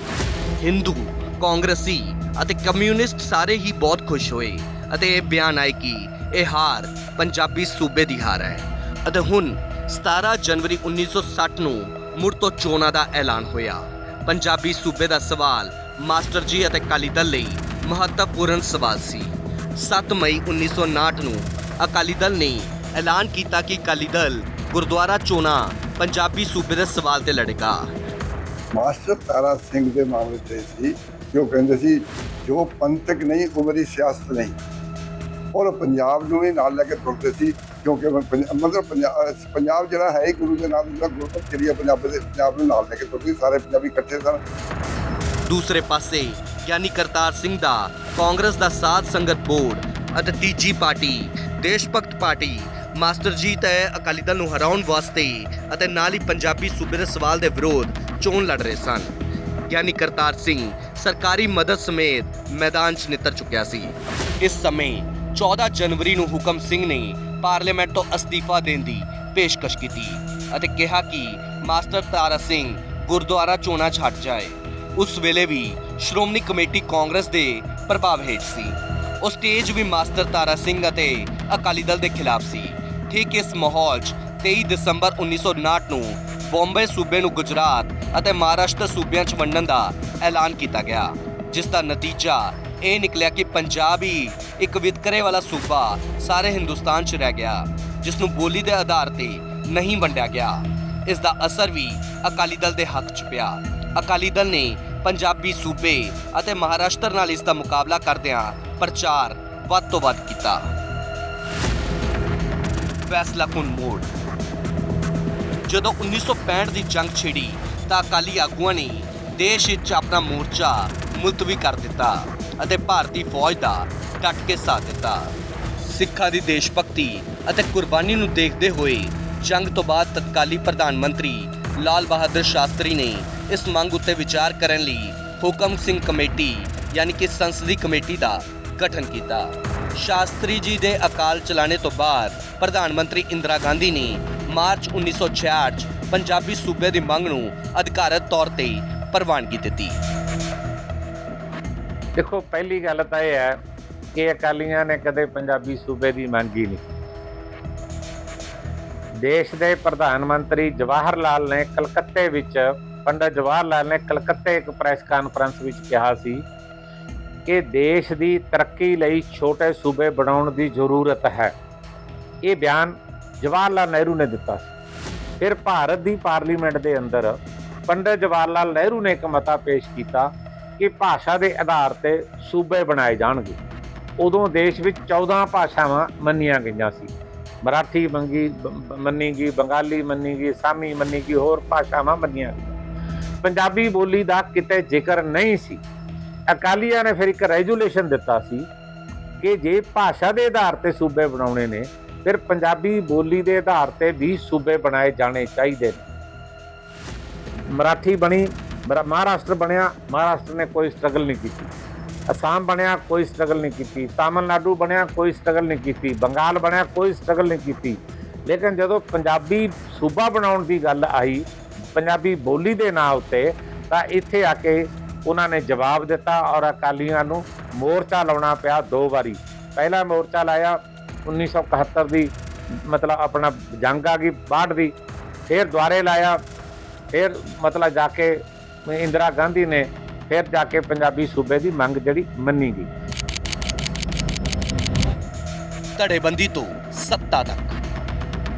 ਹਿੰਦੂ, ਕਾਂਗਰਸੀ ਅਤੇ ਕਮਿਊਨਿਸਟ ਸਾਰੇ ਹੀ ਬਹੁਤ ਖੁਸ਼ ਹੋਏ ਅਤੇ ਇਹ ਬਿਆਨ ਆਏ ਕਿ ਇਹ ਹਾਰ ਪੰਜਾਬੀ ਸੂਬੇ ਦੀ ਹਾਰ ਹੈ। ਅਤੇ ਹੁਣ 17 ਜਨਵਰੀ 1960 ਨੂੰ ਮੁੜ ਤੋਂ ਚੋਣਾਂ ਦਾ ਐਲਾਨ ਹੋਇਆ। ਪੰਜਾਬੀ ਸੂਬੇ ਦਾ ਸਵਾਲ ਮਾਸਟਰ ਜੀ ਅਤੇ ਅਕਾਲੀ ਦਲ ਲਈ ਮਹੱਤਵਪੂਰਨ ਸਵਾਲ ਸੀ। 7 ਮਈ 1959 ਨੂੰ ਅਕਾਲੀ ਦਲ ਨੇ ਐਲਾਨ ਕੀਤਾ ਕਿ ਅਕਾਲੀ ਦਲ ਗੁਰਦੁਆਰਾ ਚੋਣਾਂ ਪੰਜਾਬੀ ਸੂਬੇ ਦੇ ਸਵਾਲ ਤੇ ਲੜੇਗਾ। ਮਾਸਟਰ ਤਾਰਾ ਸਿੰਘ ਦੇ ਮਾਮਲੇ ਤੇ ਸੀ ਜੋ ਕਹਿੰਦੇ ਸੀ ਜੋ ਪੰਥਕ ਨਹੀਂ ਉਹ ਮੇਰੀ ਸਿਆਸਤ ਨਹੀਂ, ਔਰ ਪੰਜਾਬ ਨੂੰ ਵੀ ਨਾਲ ਲੈ ਕੇ ਤੁਰਦੇ ਸੀ, ਕਿਉਂਕਿ ਮਤਲਬ ਪੰਜਾਬ ਜਿਹੜਾ ਹੈ ਗੁਰੂ ਦੇ ਨਾਲ ਦਾ ਗੁਰਮਤਿ ਜਿਹੜੀ ਪੰਜਾਬ ਨੂੰ ਨਾਲ ਲੈ ਕੇ ਤੁਰਦੀ, ਸਾਰੇ ਪੰਜਾਬੀ ਇਕੱਠੇ ਸਨ। ਦੂਸਰੇ ਪਾਸੇ ਗਿਆਨੀ ਕਰਤਾਰ ਸਿੰਘ ਦਾ ਕਾਂਗਰਸ ਦਾ ਸਾਧ ਸੰਗਤ ਬੋਰਡ ਅਤੇ ਤੀਜੀ ਪਾਰਟੀ ਦੇਸ਼ ਭਗਤ ਪਾਰਟੀ ਮਾਸਟਰ ਜੀ ਤੇ ਅਕਾਲੀ ਦਲ ਨੂੰ ਹਰਾਉਣ ਵਾਸਤੇ ਅਤੇ ਨਾਲ ਹੀ ਪੰਜਾਬੀ ਸੂਬੇ ਦੇ ਸਵਾਲ ਦੇ ਵਿਰੋਧ ਚੋਣ ਲੜ ਰਹੇ ਸਨ। ਗਿਆਨੀ ਕਰਤਾਰ ਸਿੰਘ ਸਰਕਾਰੀ ਮਦਦ ਸਮੇਤ ਮੈਦਾਨ 'ਚ ਨਿੱਤਰ ਚੁੱਕਿਆ ਸੀ। ਇਸ ਸਮੇਂ 14 ਜਨਵਰੀ ਨੂੰ ਹੁਕਮ ਸਿੰਘ ਨੇ ਪਾਰਲੀਮੈਂਟ ਤੋਂ ਅਸਤੀਫਾ ਦੇਣ ਦੀ ਪੇਸ਼ਕਸ਼ ਕੀਤੀ ਅਤੇ ਕਿਹਾ ਕਿ ਮਾਸਟਰ ਤਾਰਾ ਸਿੰਘ ਗੁਰਦੁਆਰਾ ਚੋਣਾਂ 'ਚ ਹਟ ਜਾਏ। ਉਸ ਵੇਲੇ ਵੀ ਸ਼੍ਰੋਮਣੀ ਕਮੇਟੀ ਕਾਂਗਰਸ ਦੇ ਪ੍ਰਭਾਵ ਹੇਠ ਸੀ। ਉਹ ਸਟੇਜ ਵੀ ਮਾਸਟਰ ਤਾਰਾ ਸਿੰਘ ਅਤੇ ਅਕਾਲੀ ਦਲ ਦੇ ਖਿਲਾਫ ਸੀ। ਠੀਕ ਇਸ ਮਾਹੌਲ 'ਚ 23 ਦਸੰਬਰ 1959 ਨੂੰ ਬੰਬੇ ਸੂਬੇ ਨੂੰ ਗੁਜਰਾਤ ਅਤੇ ਮਹਾਰਾਸ਼ਟਰ ਸੂਬਿਆਂ 'ਚ ਵੰਡਣ ਦਾ ਐਲਾਨ ਕੀਤਾ ਗਿਆ, ਜਿਸ ਦਾ ਨਤੀਜਾ ਇਹ ਨਿਕਲਿਆ ਕਿ ਪੰਜਾਬ ਹੀ ਇੱਕ ਵਿਤਕਰੇ ਵਾਲਾ ਸੂਬਾ ਸਾਰੇ ਹਿੰਦੁਸਤਾਨ 'ਚ ਰਹਿ ਗਿਆ, ਜਿਸ ਨੂੰ ਬੋਲੀ ਦੇ ਆਧਾਰ ਤੇ ਨਹੀਂ ਵੰਡਿਆ ਗਿਆ। ਇਸ ਦਾ ਅਸਰ ਵੀ ਅਕਾਲੀ ਦਲ ਦੇ ਹੱਕ 'ਚ ਪਿਆ। ਅਕਾਲੀ ਦਲ ਨੇ ਪੰਜਾਬੀ ਸੂਬੇ ਅਤੇ ਮਹਾਰਾਸ਼ਟਰ ਨਾਲ ਇਸ ਦਾ ਮੁਕਾਬਲਾ ਕਰਦਿਆਂ ਪ੍ਰਚਾਰ ਵੱਧ ਤੋਂ ਵੱਧ ਕੀਤਾ। ਫੈਸਲਾਕੁਨ ਮੋੜ। ਜਦੋਂ 1965 ਦੀ ਜੰਗ ਛਿੜੀ ਤਾਂ ਅਕਾਲੀ ਆਗੂਆਂ ਨੇ ਦੇਸ਼ ਵਿੱਚ ਆਪਣਾ ਮੋਰਚਾ ਮੁਲਤਵੀ ਕਰ ਦਿੱਤਾ ਅਤੇ ਭਾਰਤੀ ਫੌਜ ਦਾ ਡਟ ਕੇ ਸਾਥ ਦਿੱਤਾ। ਸਿੱਖਾਂ ਦੀ ਦੇਸ਼ ਭਗਤੀ ਅਤੇ ਕੁਰਬਾਨੀ ਨੂੰ ਦੇਖਦੇ ਹੋਏ ਜੰਗ ਤੋਂ ਬਾਅਦ ਤਤਕਾਲੀ ਪ੍ਰਧਾਨ ਮੰਤਰੀ ਲਾਲ ਬਹਾਦਰ ਸ਼ਾਸਤਰੀ ਨੇ ਇਸ ਮੰਗ ਉੱਤੇ ਵਿਚਾਰ ਕਰਨ ਲਈ ਹੁਕਮ ਸਿੰਘ ਕਮੇਟੀ ਯਾਨੀ ਕਿ ਸੰਸਦੀ ਕਮੇਟੀ ਦਾ ਗਠਨ ਕੀਤਾ। ਸ਼ਾਸਤਰੀ ਜੀ ਦੇ ਅਕਾਲ ਚਲਾਣੇ ਤੋਂ ਬਾਅਦ ਪ੍ਰਧਾਨ ਮੰਤਰੀ ਇੰਦਰਾ ਗਾਂਧੀ ਨੇ ਮਾਰਚ 1966 'ਚ ਪੰਜਾਬੀ ਸੂਬੇ ਦੀ ਮੰਗ ਨੂੰ ਅਧਿਕਾਰਤ ਤੌਰ ਤੇ ਪ੍ਰਵਾਨਗੀ ਦਿੱਤੀ। ਦੇਖੋ, ਪਹਿਲੀ ਗੱਲ ਤਾਂ ਇਹ ਹੈ ਕਿ ਅਕਾਲੀਆਂ ਨੇ ਕਦੇ ਪੰਜਾਬੀ ਸੂਬੇ ਦੀ ਮੰਗ ਹੀ ਨਹੀਂ। ਦੇਸ਼ ਦੇ ਪ੍ਰਧਾਨ ਮੰਤਰੀ ਜਵਾਹਰ ਲਾਲ ਨੇ ਕਲਕੱਤੇ ਵਿੱਚ ਪੰਡਿਤ ਜਵਾਹਰ ਲਾਲ ਨੇ ਕਲਕੱਤੇ ਇੱਕ ਪ੍ਰੈਸ ਕਾਨਫਰੰਸ ਵਿੱਚ ਕਿਹਾ ਸੀ ਕਿ ਦੇਸ਼ ਦੀ ਤਰੱਕੀ ਲਈ ਛੋਟੇ ਸੂਬੇ ਬਣਾਉਣ ਦੀ ਜ਼ਰੂਰਤ ਹੈ। ਇਹ ਬਿਆਨ ਜਵਾਹਰ ਲਾਲ ਨਹਿਰੂ ਨੇ ਦਿੱਤਾ ਸੀ। ਫਿਰ ਭਾਰਤ ਦੀ ਪਾਰਲੀਮੈਂਟ ਦੇ ਅੰਦਰ ਪੰਡਿਤ ਜਵਾਹਰ ਲਾਲ ਨਹਿਰੂ ਨੇ ਇੱਕ ਮਤਾ ਪੇਸ਼ ਕੀਤਾ ਕਿ ਭਾਸ਼ਾ ਦੇ ਆਧਾਰ ਤੇ ਸੂਬੇ ਬਣਾਏ ਜਾਣਗੇ। ਉਦੋਂ ਦੇਸ਼ ਵਿੱਚ 14 ਭਾਸ਼ਾਵਾਂ ਮੰਨੀਆਂ ਗਈਆਂ ਸੀ। ਮਰਾਠੀ ਮੰਨੀ ਗਈ, ਬੰਗਾਲੀ ਮੰਨੀ ਗਈ, ਸਾਮੀ ਮੰਨੀ ਗਈ, ਹੋਰ ਭਾਸ਼ਾਵਾਂ ਮੰਨੀਆਂ ਗਈਆਂ। ਪੰਜਾਬੀ ਬੋਲੀ ਦਾ ਕਿਤੇ ਜ਼ਿਕਰ ਨਹੀਂ ਸੀ। ਅਕਾਲੀਆਂ ਨੇ ਫਿਰ ਇੱਕ ਰੈਜੂਲੇਸ਼ਨ ਦਿੱਤਾ ਸੀ ਕਿ ਜੇ ਭਾਸ਼ਾ ਦੇ ਆਧਾਰ ਤੇ ਸੂਬੇ ਬਣਾਉਣੇ ਨੇ ਫਿਰ ਪੰਜਾਬੀ ਬੋਲੀ ਦੇ ਆਧਾਰ ਤੇ ਵੀ ਸੂਬੇ ਬਣਾਏ ਜਾਣੇ ਚਾਹੀਦੇ ਨੇ। ਮਰਾਠੀ ਬਣੀ, ਮਹਾਰਾਸ਼ਟਰ ਬਣਿਆ, ਮਹਾਰਾਸ਼ਟਰ ਨੇ ਕੋਈ ਸਟਰਗਲ ਨਹੀਂ ਕੀਤੀ। ਅਸਾਮ ਬਣਿਆ, ਕੋਈ ਸਟਰਗਲ ਨਹੀਂ ਕੀਤੀ। ਤਾਮਿਲਨਾਡੂ ਬਣਿਆ, ਕੋਈ ਸਟਰਗਲ ਨਹੀਂ ਕੀਤੀ। ਬੰਗਾਲ ਬਣਿਆ, ਕੋਈ ਸਟਰਗਲ ਨਹੀਂ ਕੀਤੀ। ਲੇਕਿਨ ਜਦੋਂ ਪੰਜਾਬੀ ਸੂਬਾ ਬਣਾਉਣ ਦੀ ਗੱਲ ਆਈ ਪੰਜਾਬੀ ਬੋਲੀ ਦੇ ਨਾਂ ਉੱਤੇ, ਤਾਂ ਇੱਥੇ ਆ ਕੇ ਉਹਨਾਂ ਨੇ ਜਵਾਬ ਦਿੱਤਾ ਔਰ ਅਕਾਲੀਆਂ ਨੂੰ ਮੋਰਚਾ ਲਾਉਣਾ ਪਿਆ 2 ਵਾਰੀ। ਪਹਿਲਾ ਮੋਰਚਾ ਲਾਇਆ 1971 ਦੀ, ਮਤਲਬ ਆਪਣਾ ਜੰਗ ਆ ਗਈ 62 ਦੀ, फिर दुआरे लाया, फिर मतलब जाके इंदिरा गांधी ने फिर जाके पंजाबी सूबे की मंग जिहड़ी मन्नी गई। ਧੜੇਬੰਦੀ ਤੋਂ ਸੱਤਾ ਤੱਕ।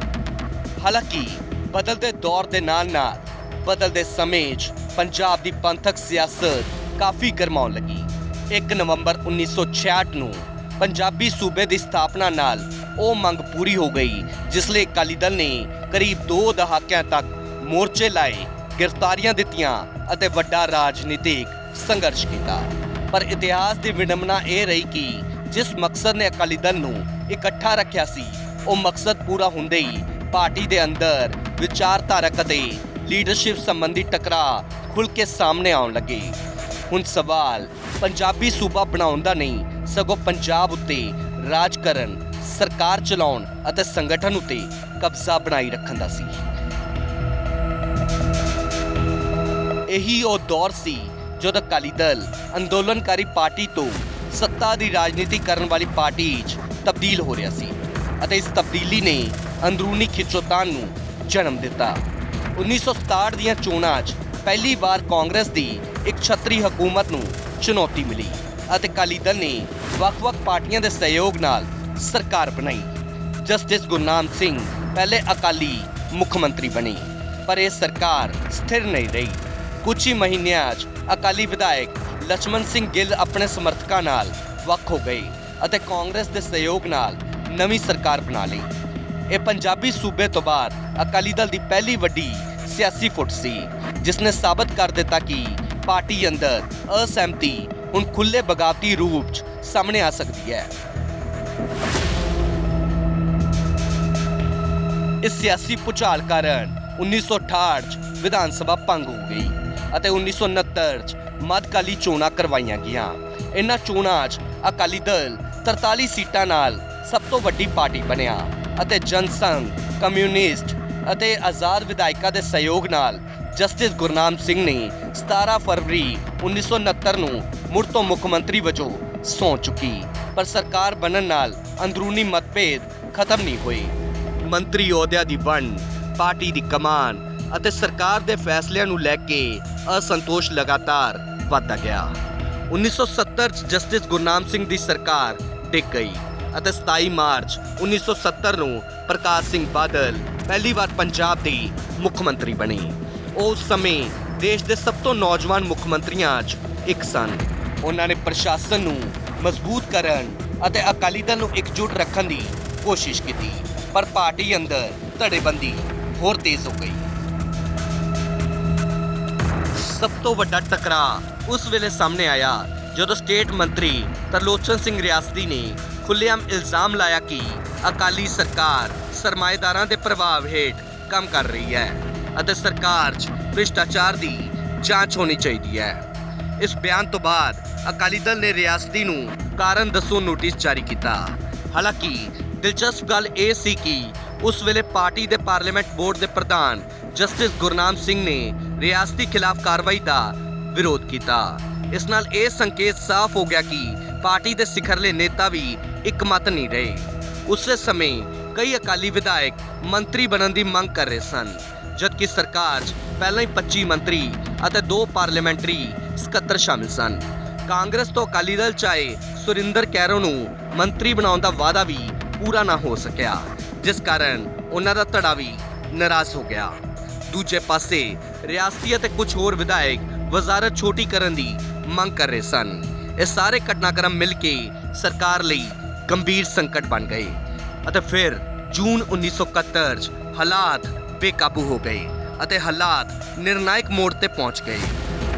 ਹਾਲਾਂਕਿ ਬਦਲਦੇ ਦੌਰ ਦੇ ਨਾਲ-ਨਾਲ ਬਦਲਦੇ ਸਮੇਂ 'ਚ ਪੰਜਾਬ ਦੀ ਪੰਥਕ ਸਿਆਸਤ ਕਾਫੀ ਗਰਮਾਉਣ ਲੱਗੀ। 1 ਨਵੰਬਰ 1966 ਨੂੰ ਪੰਜਾਬੀ ਸੂਬੇ ਦੀ ਸਥਾਪਨਾ ਨਾਲ ਉਹ ਮੰਗ ਪੂਰੀ ਹੋ ਗਈ, ਜਿਸ ਲਈ ਅਕਾਲੀ ਦਲ ਨੇ ਕਰੀਬ 2 ਦਹਾਕਿਆਂ ਤੱਕ ਮੋਰਚੇ ਲਾਏ, ਗ੍ਰਿਫਤਾਰੀਆਂ ਦਿੱਤੀਆਂ ਅਤੇ ਵੱਡਾ ਰਾਜਨੀਤਿਕ ਸੰਘਰਸ਼ ਕੀਤਾ। ਪਰ ਇਤਿਹਾਸ ਦੀ ਵਿਡੰਬਨਾ ਇਹ ਰਹੀ ਕਿ ਜਿਸ ਮਕਸਦ ਨੇ ਅਕਾਲੀ ਦਲ ਨੂੰ ਇਕੱਠਾ ਰੱਖਿਆ ਸੀ, ਉਹ ਮਕਸਦ ਪੂਰਾ ਹੁੰਦੇ ਹੀ ਪਾਰਟੀ ਦੇ ਅੰਦਰ ਵਿਚਾਰਧਾਰਕ ਅਤੇ ਲੀਡਰਸ਼ਿਪ ਸੰਬੰਧੀ ਟਕਰਾਅ ਖੁੱਲ੍ਹ ਕੇ ਸਾਹਮਣੇ ਆਉਣ ਲੱਗੇ। ਹੁਣ ਸਵਾਲ ਪੰਜਾਬੀ ਸੂਬਾ ਬਣਾਉਣ ਦਾ ਨਹੀਂ, ਸਗੋਂ ਪੰਜਾਬ ਉੱਤੇ ਰਾਜ ਕਰਨ, ਸਰਕਾਰ ਚਲਾਉਣ ਅਤੇ ਸੰਗਠਨ ਉੱਤੇ ਕਬਜ਼ਾ ਬਣਾਈ ਰੱਖਣ ਦਾ ਸੀ। ਇਹੀ ਉਹ ਦੌਰ ਸੀ ਜਦੋਂ ਅਕਾਲੀ ਦਲ ਅੰਦੋਲਨਕਾਰੀ ਪਾਰਟੀ ਤੋਂ ਸੱਤਾ ਦੀ ਰਾਜਨੀਤੀ ਕਰਨ ਵਾਲੀ ਪਾਰਟੀ 'ਚ ਤਬਦੀਲ ਹੋ ਰਿਹਾ ਸੀ ਅਤੇ ਇਸ ਤਬਦੀਲੀ ਨੇ ਅੰਦਰੂਨੀ ਖਿੱਚੋਤਾਣ ਨੂੰ ਜਨਮ ਦਿੱਤਾ। 1967 ਦੀਆਂ ਚੋਣਾਂ 'ਚ ਪਹਿਲੀ ਵਾਰ ਕਾਂਗਰਸ ਦੀ ਇੱਕ ਛਤਰੀ ਹਕੂਮਤ ਨੂੰ ਚੁਣੌਤੀ ਮਿਲੀ ਅਤੇ ਅਕਾਲੀ ਦਲ ਨੇ ਵੱਖ-ਵੱਖ ਪਾਰਟੀਆਂ ਦੇ ਸਹਿਯੋਗ ਨਾਲ ਸਰਕਾਰ ਬਣਾਈ। ਜਸਟਿਸ ਗੁਰਨਾਮ ਸਿੰਘ ਪਹਿਲੇ ਅਕਾਲੀ ਮੁੱਖ ਮੰਤਰੀ ਬਣੇ, ਪਰ ਇਹ ਸਰਕਾਰ ਸਥਿਰ ਨਹੀਂ ਰਹੀ। ਕੁਝ ਹੀ ਮਹੀਨਿਆਂ 'ਚ ਅਕਾਲੀ ਵਿਧਾਇਕ ਲਛਮਣ ਸਿੰਘ ਗਿੱਲ ਆਪਣੇ ਸਮਰਥਕਾਂ ਨਾਲ ਵੱਖ ਹੋ ਗਏ ਅਤੇ ਕਾਂਗਰਸ ਦੇ ਸਹਿਯੋਗ ਨਾਲ ਨਵੀਂ ਸਰਕਾਰ ਬਣਾ ਲਈ। ਇਹ ਪੰਜਾਬੀ ਸੂਬੇ ਤੋਂ ਬਾਅਦ ਅਕਾਲੀ ਦਲ ਦੀ ਪਹਿਲੀ ਵੱਡੀ ਸਿਆਸੀ ਫੁੱਟ ਸੀ, ਜਿਸ ਨੇ ਸਾਬਤ ਕਰ ਦਿੱਤਾ ਕਿ ਪਾਰਟੀ ਅੰਦਰ ਅਸਹਿਮਤੀ ਹੁਣ ਖੁੱਲ੍ਹੇ ਬਗਾਵਤੀ ਰੂਪ 'ਚ ਸਾਹਮਣੇ ਆ ਸਕਦੀ ਹੈ। ਇਸ ਸਿਆਸੀ ਭੁਚਾਲ ਕਾਰਨ 1968 'ਚ ਵਿਧਾਨ ਸਭਾ ਭੰਗ ਹੋ ਗਈ ਅਤੇ 1969 'ਚ ਮੱਧਕਾਲੀ ਚੋਣਾਂ ਕਰਵਾਈਆਂ ਗਈਆਂ। ਇਨ੍ਹਾਂ ਚੋਣਾਂ 'ਚ ਅਕਾਲੀ ਦਲ 43 ਸੀਟਾਂ ਨਾਲ ਸਭ ਤੋਂ ਵੱਡੀ ਪਾਰਟੀ ਬਣਿਆ ਅਤੇ ਜਨਸੰਘ, ਕਮਿਊਨਿਸਟ ਅਤੇ ਆਜ਼ਾਦ ਵਿਧਾਇਕਾਂ ਦੇ ਸਹਿਯੋਗ ਨਾਲ ਜਸਟਿਸ ਗੁਰਨਾਮ ਸਿੰਘ ਨੇ 17 ਫਰਵਰੀ 1969 ਨੂੰ ਮੁੜ ਤੋਂ ਮੁੱਖ ਮੰਤਰੀ ਵਜੋਂ ਸਹੁੰ ਚੁੱਕੀ। ਪਰ ਸਰਕਾਰ ਬਣਨ ਨਾਲ ਅੰਦਰੂਨੀ ਮਤਭੇਦ ਖਤਮ ਨਹੀਂ ਹੋਏ। ਮੰਤਰੀ ਅਹੁਦਿਆਂ ਦੀ ਵੰਡ, ਪਾਰਟੀ ਦੀ ਕਮਾਨ ਅਤੇ ਸਰਕਾਰ ਦੇ ਫੈਸਲਿਆਂ ਨੂੰ ਲੈ ਕੇ ਅਸੰਤੋਸ਼ ਲਗਾਤਾਰ ਵਧਦਾ ਗਿਆ। 1970 'ਚ ਜਸਟਿਸ ਗੁਰਨਾਮ ਸਿੰਘ ਦੀ ਸਰਕਾਰ ਡਿੱਗ ਗਈ ਅਤੇ 27 ਮਾਰਚ 1970 ਨੂੰ ਪ੍ਰਕਾਸ਼ ਸਿੰਘ ਬਾਦਲ ਪਹਿਲੀ ਵਾਰ ਪੰਜਾਬ ਦੇ ਮੁੱਖ ਮੰਤਰੀ ਬਣੇ। ਉਹ ਉਸ ਸਮੇਂ ਦੇਸ਼ ਦੇ ਸਭ ਤੋਂ ਨੌਜਵਾਨ ਮੁੱਖ ਮੰਤਰੀਆਂ 'ਚ ਇੱਕ ਸਨ। ਉਹਨਾਂ ਨੇ ਪ੍ਰਸ਼ਾਸਨ ਨੂੰ ਮਜ਼ਬੂਤ ਕਰਨ ਅਤੇ ਅਕਾਲੀ ਦਲ ਨੂੰ ਇਕਜੁੱਟ ਰੱਖਣ ਦੀ ਕੋਸ਼ਿਸ਼ ਕੀਤੀ, ਪਰ ਪਾਰਟੀ ਅੰਦਰ ਧੜੇਬੰਦੀ ਹੋਰ ਤੇਜ਼ ਹੋ ਗਈ। ਸਭ ਤੋਂ ਵੱਡਾ ਟਕਰਾਅ ਉਸ ਵੇਲੇ ਸਾਹਮਣੇ ਆਇਆ ਜਦੋਂ ਸਟੇਟ ਮੰਤਰੀ ਤਰਲੋਚਨ ਸਿੰਘ ਰਿਆਸਤੀ ਨੇ ਖੁੱਲ੍ਹੇਆਮ ਇਲਜ਼ਾਮ ਲਾਇਆ ਕਿ ਅਕਾਲੀ ਸਰਕਾਰ ਸਰਮਾਏਦਾਰਾਂ ਦੇ ਪ੍ਰਭਾਵ ਹੇਠ ਕੰਮ ਕਰ ਰਹੀ ਹੈ ਅਤੇ ਸਰਕਾਰ 'ਚ ਭ੍ਰਿਸ਼ਟਾਚਾਰ ਦੀ ਜਾਂਚ ਹੋਣੀ ਚਾਹੀਦੀ ਹੈ। ਇਸ ਬਿਆਨ ਤੋਂ ਬਾਅਦ ਅਕਾਲੀ ਦਲ ਨੇ ਰਿਆਸਤੀ ਨੂੰ ਕਾਰਨ ਦੱਸੋ ਨੋਟਿਸ ਜਾਰੀ ਕੀਤਾ। ਹਾਲਾਂਕਿ ਦਿਲਚਸਪ ਗੱਲ ਇਹ ਸੀ ਕਿ ਉਸ ਵੇਲੇ ਪਾਰਟੀ ਦੇ ਪਾਰਲੀਮੈਂਟ ਬੋਰਡ ਦੇ ਪ੍ਰਧਾਨ ਜਸਟਿਸ ਗੁਰਨਾਮ ਸਿੰਘ ਨੇ ਰਿਆਸਤੀ ਖਿਲਾਫ ਕਾਰਵਾਈ ਦਾ ਵਿਰੋਧ ਕੀਤਾ। ਇਸ ਨਾਲ ਇਹ ਸੰਕੇਤ ਸਾਫ਼ ਹੋ ਗਿਆ ਕਿ ਪਾਰਟੀ ਦੇ ਸਿਖਰਲੇ ਨੇਤਾ ਵੀ ਇੱਕ ਮਤ ਨਹੀਂ ਰਹੇ। ਉਸੇ ਸਮੇਂ ਕਈ ਅਕਾਲੀ ਵਿਧਾਇਕ ਮੰਤਰੀ ਬਣਨ ਦੀ ਮੰਗ ਕਰ ਰਹੇ ਸਨ, ਜਦਕਿ ਸਰਕਾਰ 'ਚ ਪਹਿਲਾਂ ਹੀ 25 ਮੰਤਰੀ ਅਤੇ 2 ਪਾਰਲੀਮੈਂਟਰੀ ਸਕੱਤਰ ਸ਼ਾਮਿਲ ਸਨ। ਕਾਂਗਰਸ ਤੋਂ ਅਕਾਲੀ ਦਲ 'ਚ ਆਏ ਸੁਰਿੰਦਰ ਕੈਰੋਂ ਨੂੰ ਮੰਤਰੀ ਬਣਾਉਣ ਦਾ ਵਾਅਦਾ ਵੀ ਪੂਰਾ ਨਾ ਹੋ ਸਕਿਆ, ਜਿਸ ਕਾਰਨ ਉਹਨਾਂ ਦਾ ਧੜਾ ਵੀ ਨਾਰਾਜ਼ ਹੋ ਗਿਆ। ਦੂਜੇ ਪਾਸੇ ਰਿਆਸਤੀ ਅਤੇ ਕੁਝ ਹੋਰ ਵਿਧਾਇਕ ਵਜ਼ਾਰਤ ਛੋਟੀ ਕਰਨ ਦੀ ਮੰਗ ਕਰ ਰਹੇ ਸਨ। ਇਹ ਸਾਰੇ ਘਟਨਾਕ੍ਰਮ ਮਿਲ ਕੇ ਸਰਕਾਰ ਲਈ ਗੰਭੀਰ ਸੰਕਟ ਬਣ ਗਏ ਅਤੇ ਫਿਰ ਜੂਨ 1971 'ਚ ਹਾਲਾਤ ਬੇਕਾਬੂ ਹੋ ਗਏ ਅਤੇ ਹਾਲਾਤ ਨਿਰਣਾਇਕ ਮੋੜ ਤੇ ਪਹੁੰਚ ਗਏ।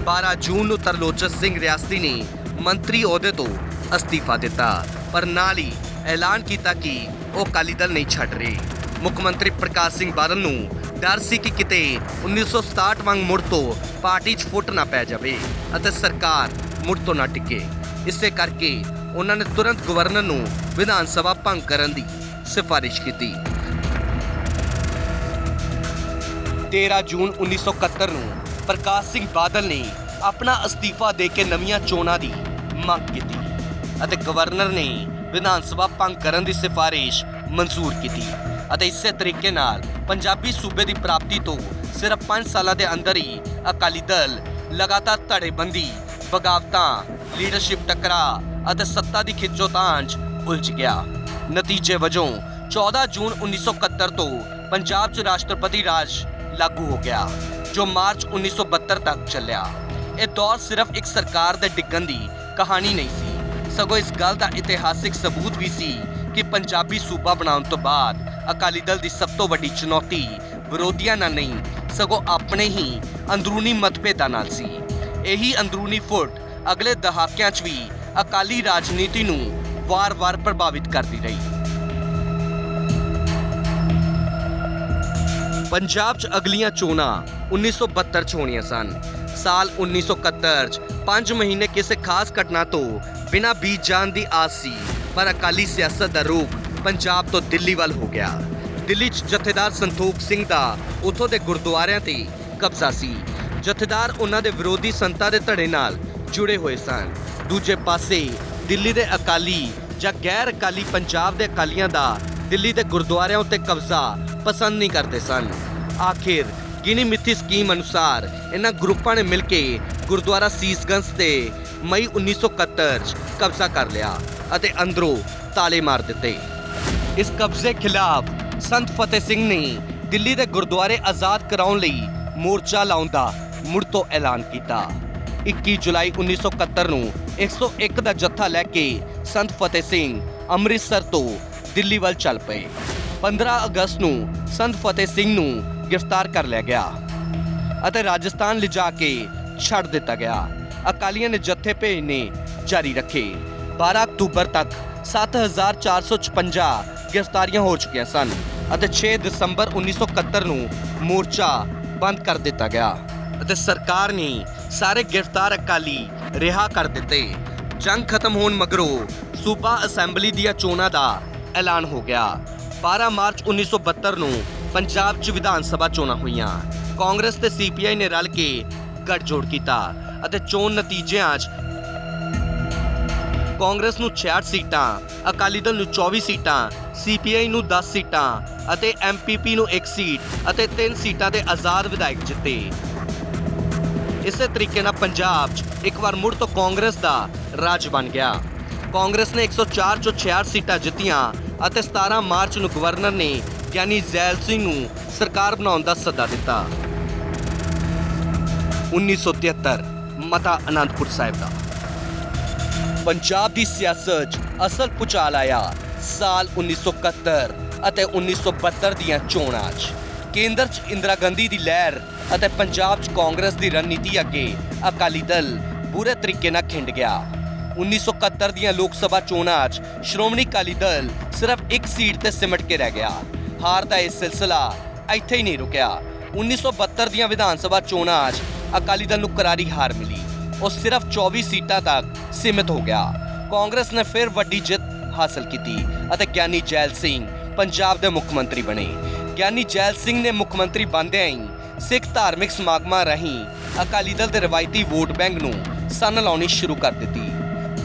12 ਜੂਨ ਨੂੰ ਤਰਲੋਚਨ ਸਿੰਘ ਰਿਆਸਤੀ ਨੇ ਮੰਤਰੀ ਅਹੁਦੇ ਤੋਂ ਅਸਤੀਫਾ ਦਿੱਤਾ, ਪਰ ਨਾਲ ਹੀ ਐਲਾਨ ਕੀਤਾ ਕਿ ਉਹ ਅਕਾਲੀ ਦਲ ਨਹੀਂ ਛੱਡ ਰਹੇ। ਮੁੱਖ ਮੰਤਰੀ ਪ੍ਰਕਾਸ਼ ਸਿੰਘ ਬਾਦਲ ਨੂੰ ਡਰ ਸੀ ਕਿ ਕਿਤੇ 1967 ਵਾਂਗ ਮੁੜ ਤੋਂ ਪਾਰਟੀ 'ਚ ਫੁੱਟ ਨਾ ਪੈ ਜਾਵੇ ਅਤੇ ਸਰਕਾਰ ਮੁੜ ਤੋਂ ਨਾ ਟਿਕੇ। ਇਸੇ ਕਰਕੇ ਉਹਨਾਂ ਨੇ ਤੁਰੰਤ ਗਵਰਨਰ ਨੂੰ ਵਿਧਾਨ ਸਭਾ ਭੰਗ ਕਰਨ ਦੀ ਸਿਫਾਰਿਸ਼ ਕੀਤੀ। 13 ਜੂਨ 1971 ਨੂੰ ਪ੍ਰਕਾਸ਼ ਸਿੰਘ ਬਾਦਲ ਨੇ ਆਪਣਾ ਅਸਤੀਫਾ ਦੇ ਕੇ ਨਵੀਆਂ ਚੋਣਾਂ ਦੀ ਮੰਗ ਕੀਤੀ ਅਤੇ ਗਵਰਨਰ ਨੇ ਵਿਧਾਨ ਸਭਾ ਭੰਗ ਕਰਨ ਦੀ ਸਿਫਾਰਿਸ਼ ਮਨਜ਼ੂਰ ਕੀਤੀ। ਅਤੇ ਇਸੇ ਤਰੀਕੇ ਨਾਲ ਪੰਜਾਬੀ ਸੂਬੇ ਦੀ ਪ੍ਰਾਪਤੀ ਤੋਂ ਸਿਰਫ 5 ਸਾਲਾਂ ਦੇ ਅੰਦਰ ਹੀ ਅਕਾਲੀ ਦਲ ਲਗਾਤਾਰ ਧੜੇਬੰਦੀ, ਬਗਾਵਤਾਂ, ਲੀਡਰਸ਼ਿਪ ਟਕਰਾਅ ਅਤੇ ਸੱਤਾ ਦੀ ਖਿੱਚੋਤਾਣ 'ਚ ਉਲਝ ਗਿਆ। ਨਤੀਜੇ ਵਜੋਂ 14 ਜੂਨ 1971 ਤੋਂ ਪੰਜਾਬ 'ਚ ਰਾਸ਼ਟਰਪਤੀ ਰਾਜ ਲਾਗੂ ਹੋ ਗਿਆ, ਜੋ ਮਾਰਚ 1972 ਤੱਕ ਚੱਲਿਆ। ਇਹ ਦੌਰ ਸਿਰਫ ਇੱਕ ਸਰਕਾਰ ਦੇ ਡਿੱਗਣ ਦੀ ਕਹਾਣੀ ਨਹੀਂ ਸੀ, ਸਗੋਂ ਇਸ ਗੱਲ ਦਾ ਇਤਿਹਾਸਿਕ ਸਬੂਤ ਵੀ ਸੀ ਕਿ ਪੰਜਾਬੀ ਸੂਬਾ ਬਣਾਉਣ ਤੋਂ ਬਾਅਦ ਅਕਾਲੀ ਦਲ ਦੀ ਸਭ ਤੋਂ ਵੱਡੀ ਚੁਣੌਤੀ ਵਿਰੋਧੀਆਂ ਨਾਲ ਨਹੀਂ, ਸਗੋਂ ਆਪਣੇ ਹੀ ਅੰਦਰੂਨੀ ਮਤਭੇਦਾਂ ਨਾਲ ਸੀ। ਇਹੀ ਅੰਦਰੂਨੀ ਫੁੱਟ ਅਗਲੇ ਦਹਾਕਿਆਂ 'ਚ ਵੀ ਅਕਾਲੀ ਰਾਜਨੀਤੀ ਨੂੰ ਵਾਰ-ਵਾਰ ਪ੍ਰਭਾਵਿਤ ਕਰਦੀ ਰਹੀ। ਪੰਜਾਬ 'ਚ ਅਗਲੀਆਂ ਚੋਣਾਂ 1972 'ਚ ਹੋਣੀਆਂ ਸਨ। ਸਾਲ 1971 'ਚ 5 ਮਹੀਨੇ ਕਿਸੇ ਖਾਸ ਘਟਨਾ ਤੋਂ ਬਿਨਾਂ ਬੀਤ ਜਾਣ ਦੀ ਆਸ ਸੀ, ਪਰ ਅਕਾਲੀ ਸਿਆਸਤ ਦਾ ਰੁਖ ਪੰਜਾਬ ਤੋਂ ਦਿੱਲੀ ਵੱਲ ਹੋ ਗਿਆ। ਦਿੱਲੀ 'ਚ ਜਥੇਦਾਰ ਸੰਤੋਖ ਸਿੰਘ ਦਾ ਉੱਥੋਂ ਦੇ ਗੁਰਦੁਆਰਿਆਂ ਤੇ ਕਬਜ਼ਾ ਸੀ। ਜਥੇਦਾਰ ਉਹਨਾਂ ਦੇ ਵਿਰੋਧੀ ਸੰਤਾਂ ਦੇ ਧੜੇ ਨਾਲ ਜੁੜੇ ਹੋਏ ਸਨ। ਦੂਜੇ ਪਾਸੇ ਦਿੱਲੀ ਦੇ ਅਕਾਲੀ ਜਾਂ ਗੈਰ ਅਕਾਲੀ ਪੰਜਾਬ ਦੇ ਅਕਾਲੀਆਂ ਦਾ ਦਿੱਲੀ ਦੇ ਗੁਰਦੁਆਰਿਆਂ ਉੱਤੇ ਕਬਜ਼ਾ ਪਸੰਦ ਨਹੀਂ ਕਰਦੇ ਸਨ। ਆਖਿਰ ਗਿਣੀ ਮਿੱਥੀ ਸਕੀਮ ਅਨੁਸਾਰ ਇਹਨਾਂ ਗਰੁੱਪਾਂ ਨੇ ਮਿਲ ਕੇ ਗੁਰਦੁਆਰਾ ਸੀਸਗੰਜ ਤੇ ਮਈ 1971 'ਚ ਕਬਜ਼ਾ ਕਰ ਲਿਆ ਅਤੇ ਅੰਦਰੋਂ ਤਾਲੇ ਮਾਰ ਦਿੱਤੇ। ਇਸ ਕਬਜ਼ੇ ਖਿਲਾਫ ਸੰਤ ਫਤਿਹ ਸਿੰਘ ਨੇ ਦਿੱਲੀ ਦੇ ਗੁਰਦੁਆਰੇ ਆਜ਼ਾਦ ਕਰਾਉਣ ਲਈ ਮੋਰਚਾ ਲਾਉਣ ਦਾ ਮੁੜ ਤੋਂ ਐਲਾਨ ਕੀਤਾ। 21 ਜੁਲਾਈ 1971 ਨੂੰ 101 ਦਾ ਜੱਥਾ ਲੈ ਕੇ ਸੰਤ ਫਤਿਹ ਸਿੰਘ ਅੰਮ੍ਰਿਤਸਰ ਤੋਂ ਦਿੱਲੀ ਵੱਲ ਚੱਲ ਪਏ। 15 ਅਗਸਤ ਨੂੰ ਸੰਤ ਫਤਿਹ ਸਿੰਘ ਨੂੰ ਗ੍ਰਿਫਤਾਰ ਕਰ ਲਿਆ ਗਿਆ ਅਤੇ ਰਾਜਸਥਾਨ ਲਿਜਾ ਕੇ ਛੱਡ ਦਿੱਤਾ ਗਿਆ। ਅਕਾਲੀਆਂ ਨੇ ਜੱਥੇ ਭੇਜਣੇ ਜਾਰੀ ਰੱਖੇ। 12 ਅਕਤੂਬਰ ਤੱਕ 7456 ਗ੍ਰਿਫਤਾਰੀਆਂ ਹੋ ਚੁੱਕੀਆਂ ਸਨ ਅਤੇ 6 ਦਸੰਬਰ 1971 ਨੂੰ ਮੋਰਚਾ ਬੰਦ ਕਰ ਦਿੱਤਾ ਗਿਆ ਅਤੇ ਸਰਕਾਰ ਨੇ ਸਾਰੇ ਗ੍ਰਿਫਤਾਰ ਅਕਾਲੀ ਰਿਹਾ ਕਰ ਦਿੱਤੇ। ਜੰਗ ਖਤਮ ਹੋਣ ਮਗਰੋਂ ਸੂਬਾ ਅਸੈਂਬਲੀ ਦੀਆਂ ਚੋਣਾਂ ਦਾ ਐਲਾਨ ਹੋ ਗਿਆ। 12 ਮਾਰਚ 1972 ਨੂੰ ਪੰਜਾਬ 'ਚ ਵਿਧਾਨ ਸਭਾ ਚੋਣਾਂ ਹੋਈਆਂ। ਕਾਂਗਰਸ ਤੇ ਸੀਪੀਆਈ ਨੇ ਰਲ ਕੇ ਗੱਠਜੋੜ ਕੀਤਾ ਅਤੇ ਚੋਣ ਨਤੀਜਿਆਂ 'ਚ ਕਾਂਗਰਸ ਨੂੰ 66 ਸੀਟਾਂ, ਅਕਾਲੀ ਦਲ ਨੂੰ 24 ਸੀਟਾਂ, ਸੀਪੀਆਈ ਨੂੰ 10 ਸੀਟਾਂ ਅਤੇ ਐਮਪੀਪੀ ਨੂੰ 1 ਸੀਟ ਅਤੇ 3 ਸੀਟਾਂ ਦੇ ਆਜ਼ਾਦ ਵਿਧਾਇਕ ਜਿੱਤੇ। ਇਸੇ ਤਰੀਕੇ ਨਾਲ ਪੰਜਾਬ 'ਚ ਇੱਕ ਵਾਰ ਮੁੜ ਤੋਂ ਕਾਂਗਰਸ ਦਾ ਰਾਜ ਬਣ ਗਿਆ। ਕਾਂਗਰਸ ਨੇ 104 ਚੋਂ 66 ਸੀਟਾਂ ਜਿੱਤੀਆਂ ਅਤੇ 17 ਮਾਰਚ ਨੂੰ ਗਵਰਨਰ ਨੇ ਗਿਆਨੀ ਜ਼ੈਲ ਸਿੰਘ ਨੂੰ ਸਰਕਾਰ ਬਣਾਉਣ ਦਾ ਸੱਦਾ ਦਿੱਤਾ। 1973 ਮਤਾ ਅਨੰਦਪੁਰ ਸਾਹਿਬ ਦਾ। ਪੰਜਾਬ ਦੀ ਸਿਆਸਤ 'ਚ ਅਸਲ ਭੁਚਾਲ ਆਇਆ ਸਾਲ 1971 ਅਤੇ 1972 ਦੀਆਂ ਚੋਣਾਂ 'ਚ। ਕੇਂਦਰ 'ਚ ਇੰਦਰਾ ਗਾਂਧੀ ਦੀ ਲਹਿਰ ਅਤੇ ਪੰਜਾਬ 'ਚ ਕਾਂਗਰਸ ਦੀ ਰਣਨੀਤੀ ਅੱਗੇ ਅਕਾਲੀ ਦਲ ਬੁਰੇ ਤਰੀਕੇ ਨਾਲ ਖਿੰਡ ਗਿਆ। 1971 ਦੀਆਂ ਲੋਕ ਸਭਾ ਚੋਣਾਂ 'ਚ ਸ਼੍ਰੋਮਣੀ ਅਕਾਲੀ ਦਲ ਸਿਰਫ ਇੱਕ ਸੀਟ ਤੇ ਸਿਮਟ ਕੇ ਰਹਿ ਗਿਆ। ਹਾਰ ਦਾ ਇਹ ਸਿਲਸਿਲਾ ਇੱਥੇ ਹੀ ਨਹੀਂ ਰੁਕਿਆ। 1972 ਦੀਆਂ ਵਿਧਾਨ ਸਭਾ ਚੋਣਾਂ 'ਚ ਅਕਾਲੀ ਦਲ ਨੂੰ ਕਰਾਰੀ ਹਾਰ ਮਿਲੀ। ਉਹ ਸਿਰਫ 24 ਸੀਟਾਂ ਤੱਕ ਸੀਮਿਤ ਹੋ ਗਿਆ। ਕਾਂਗਰਸ ਨੇ ਫਿਰ ਵੱਡੀ ਜਿੱਤ ਹਾਸਲ ਕੀਤੀ ਅਤੇ ਗਿਆਨੀ ਜ਼ੈਲ ਸਿੰਘ ਪੰਜਾਬ ਦੇ ਮੁੱਖ ਮੰਤਰੀ ਬਣੇ। ਗਿਆਨੀ ਜ਼ੈਲ ਸਿੰਘ ਨੇ ਮੁੱਖ ਮੰਤਰੀ ਬਣਦਿਆਂ ਹੀ ਸਿੱਖ ਧਾਰਮਿਕ ਸਮਾਗਮਾਂ ਰਾਹੀਂ ਅਕਾਲੀ ਦਲ ਦੇ ਰਵਾਇਤੀ ਵੋਟ ਬੈਂਕ ਨੂੰ ਸੰਨ ਲਾਉਣੀ ਸ਼ੁਰੂ ਕਰ ਦਿੱਤੀ।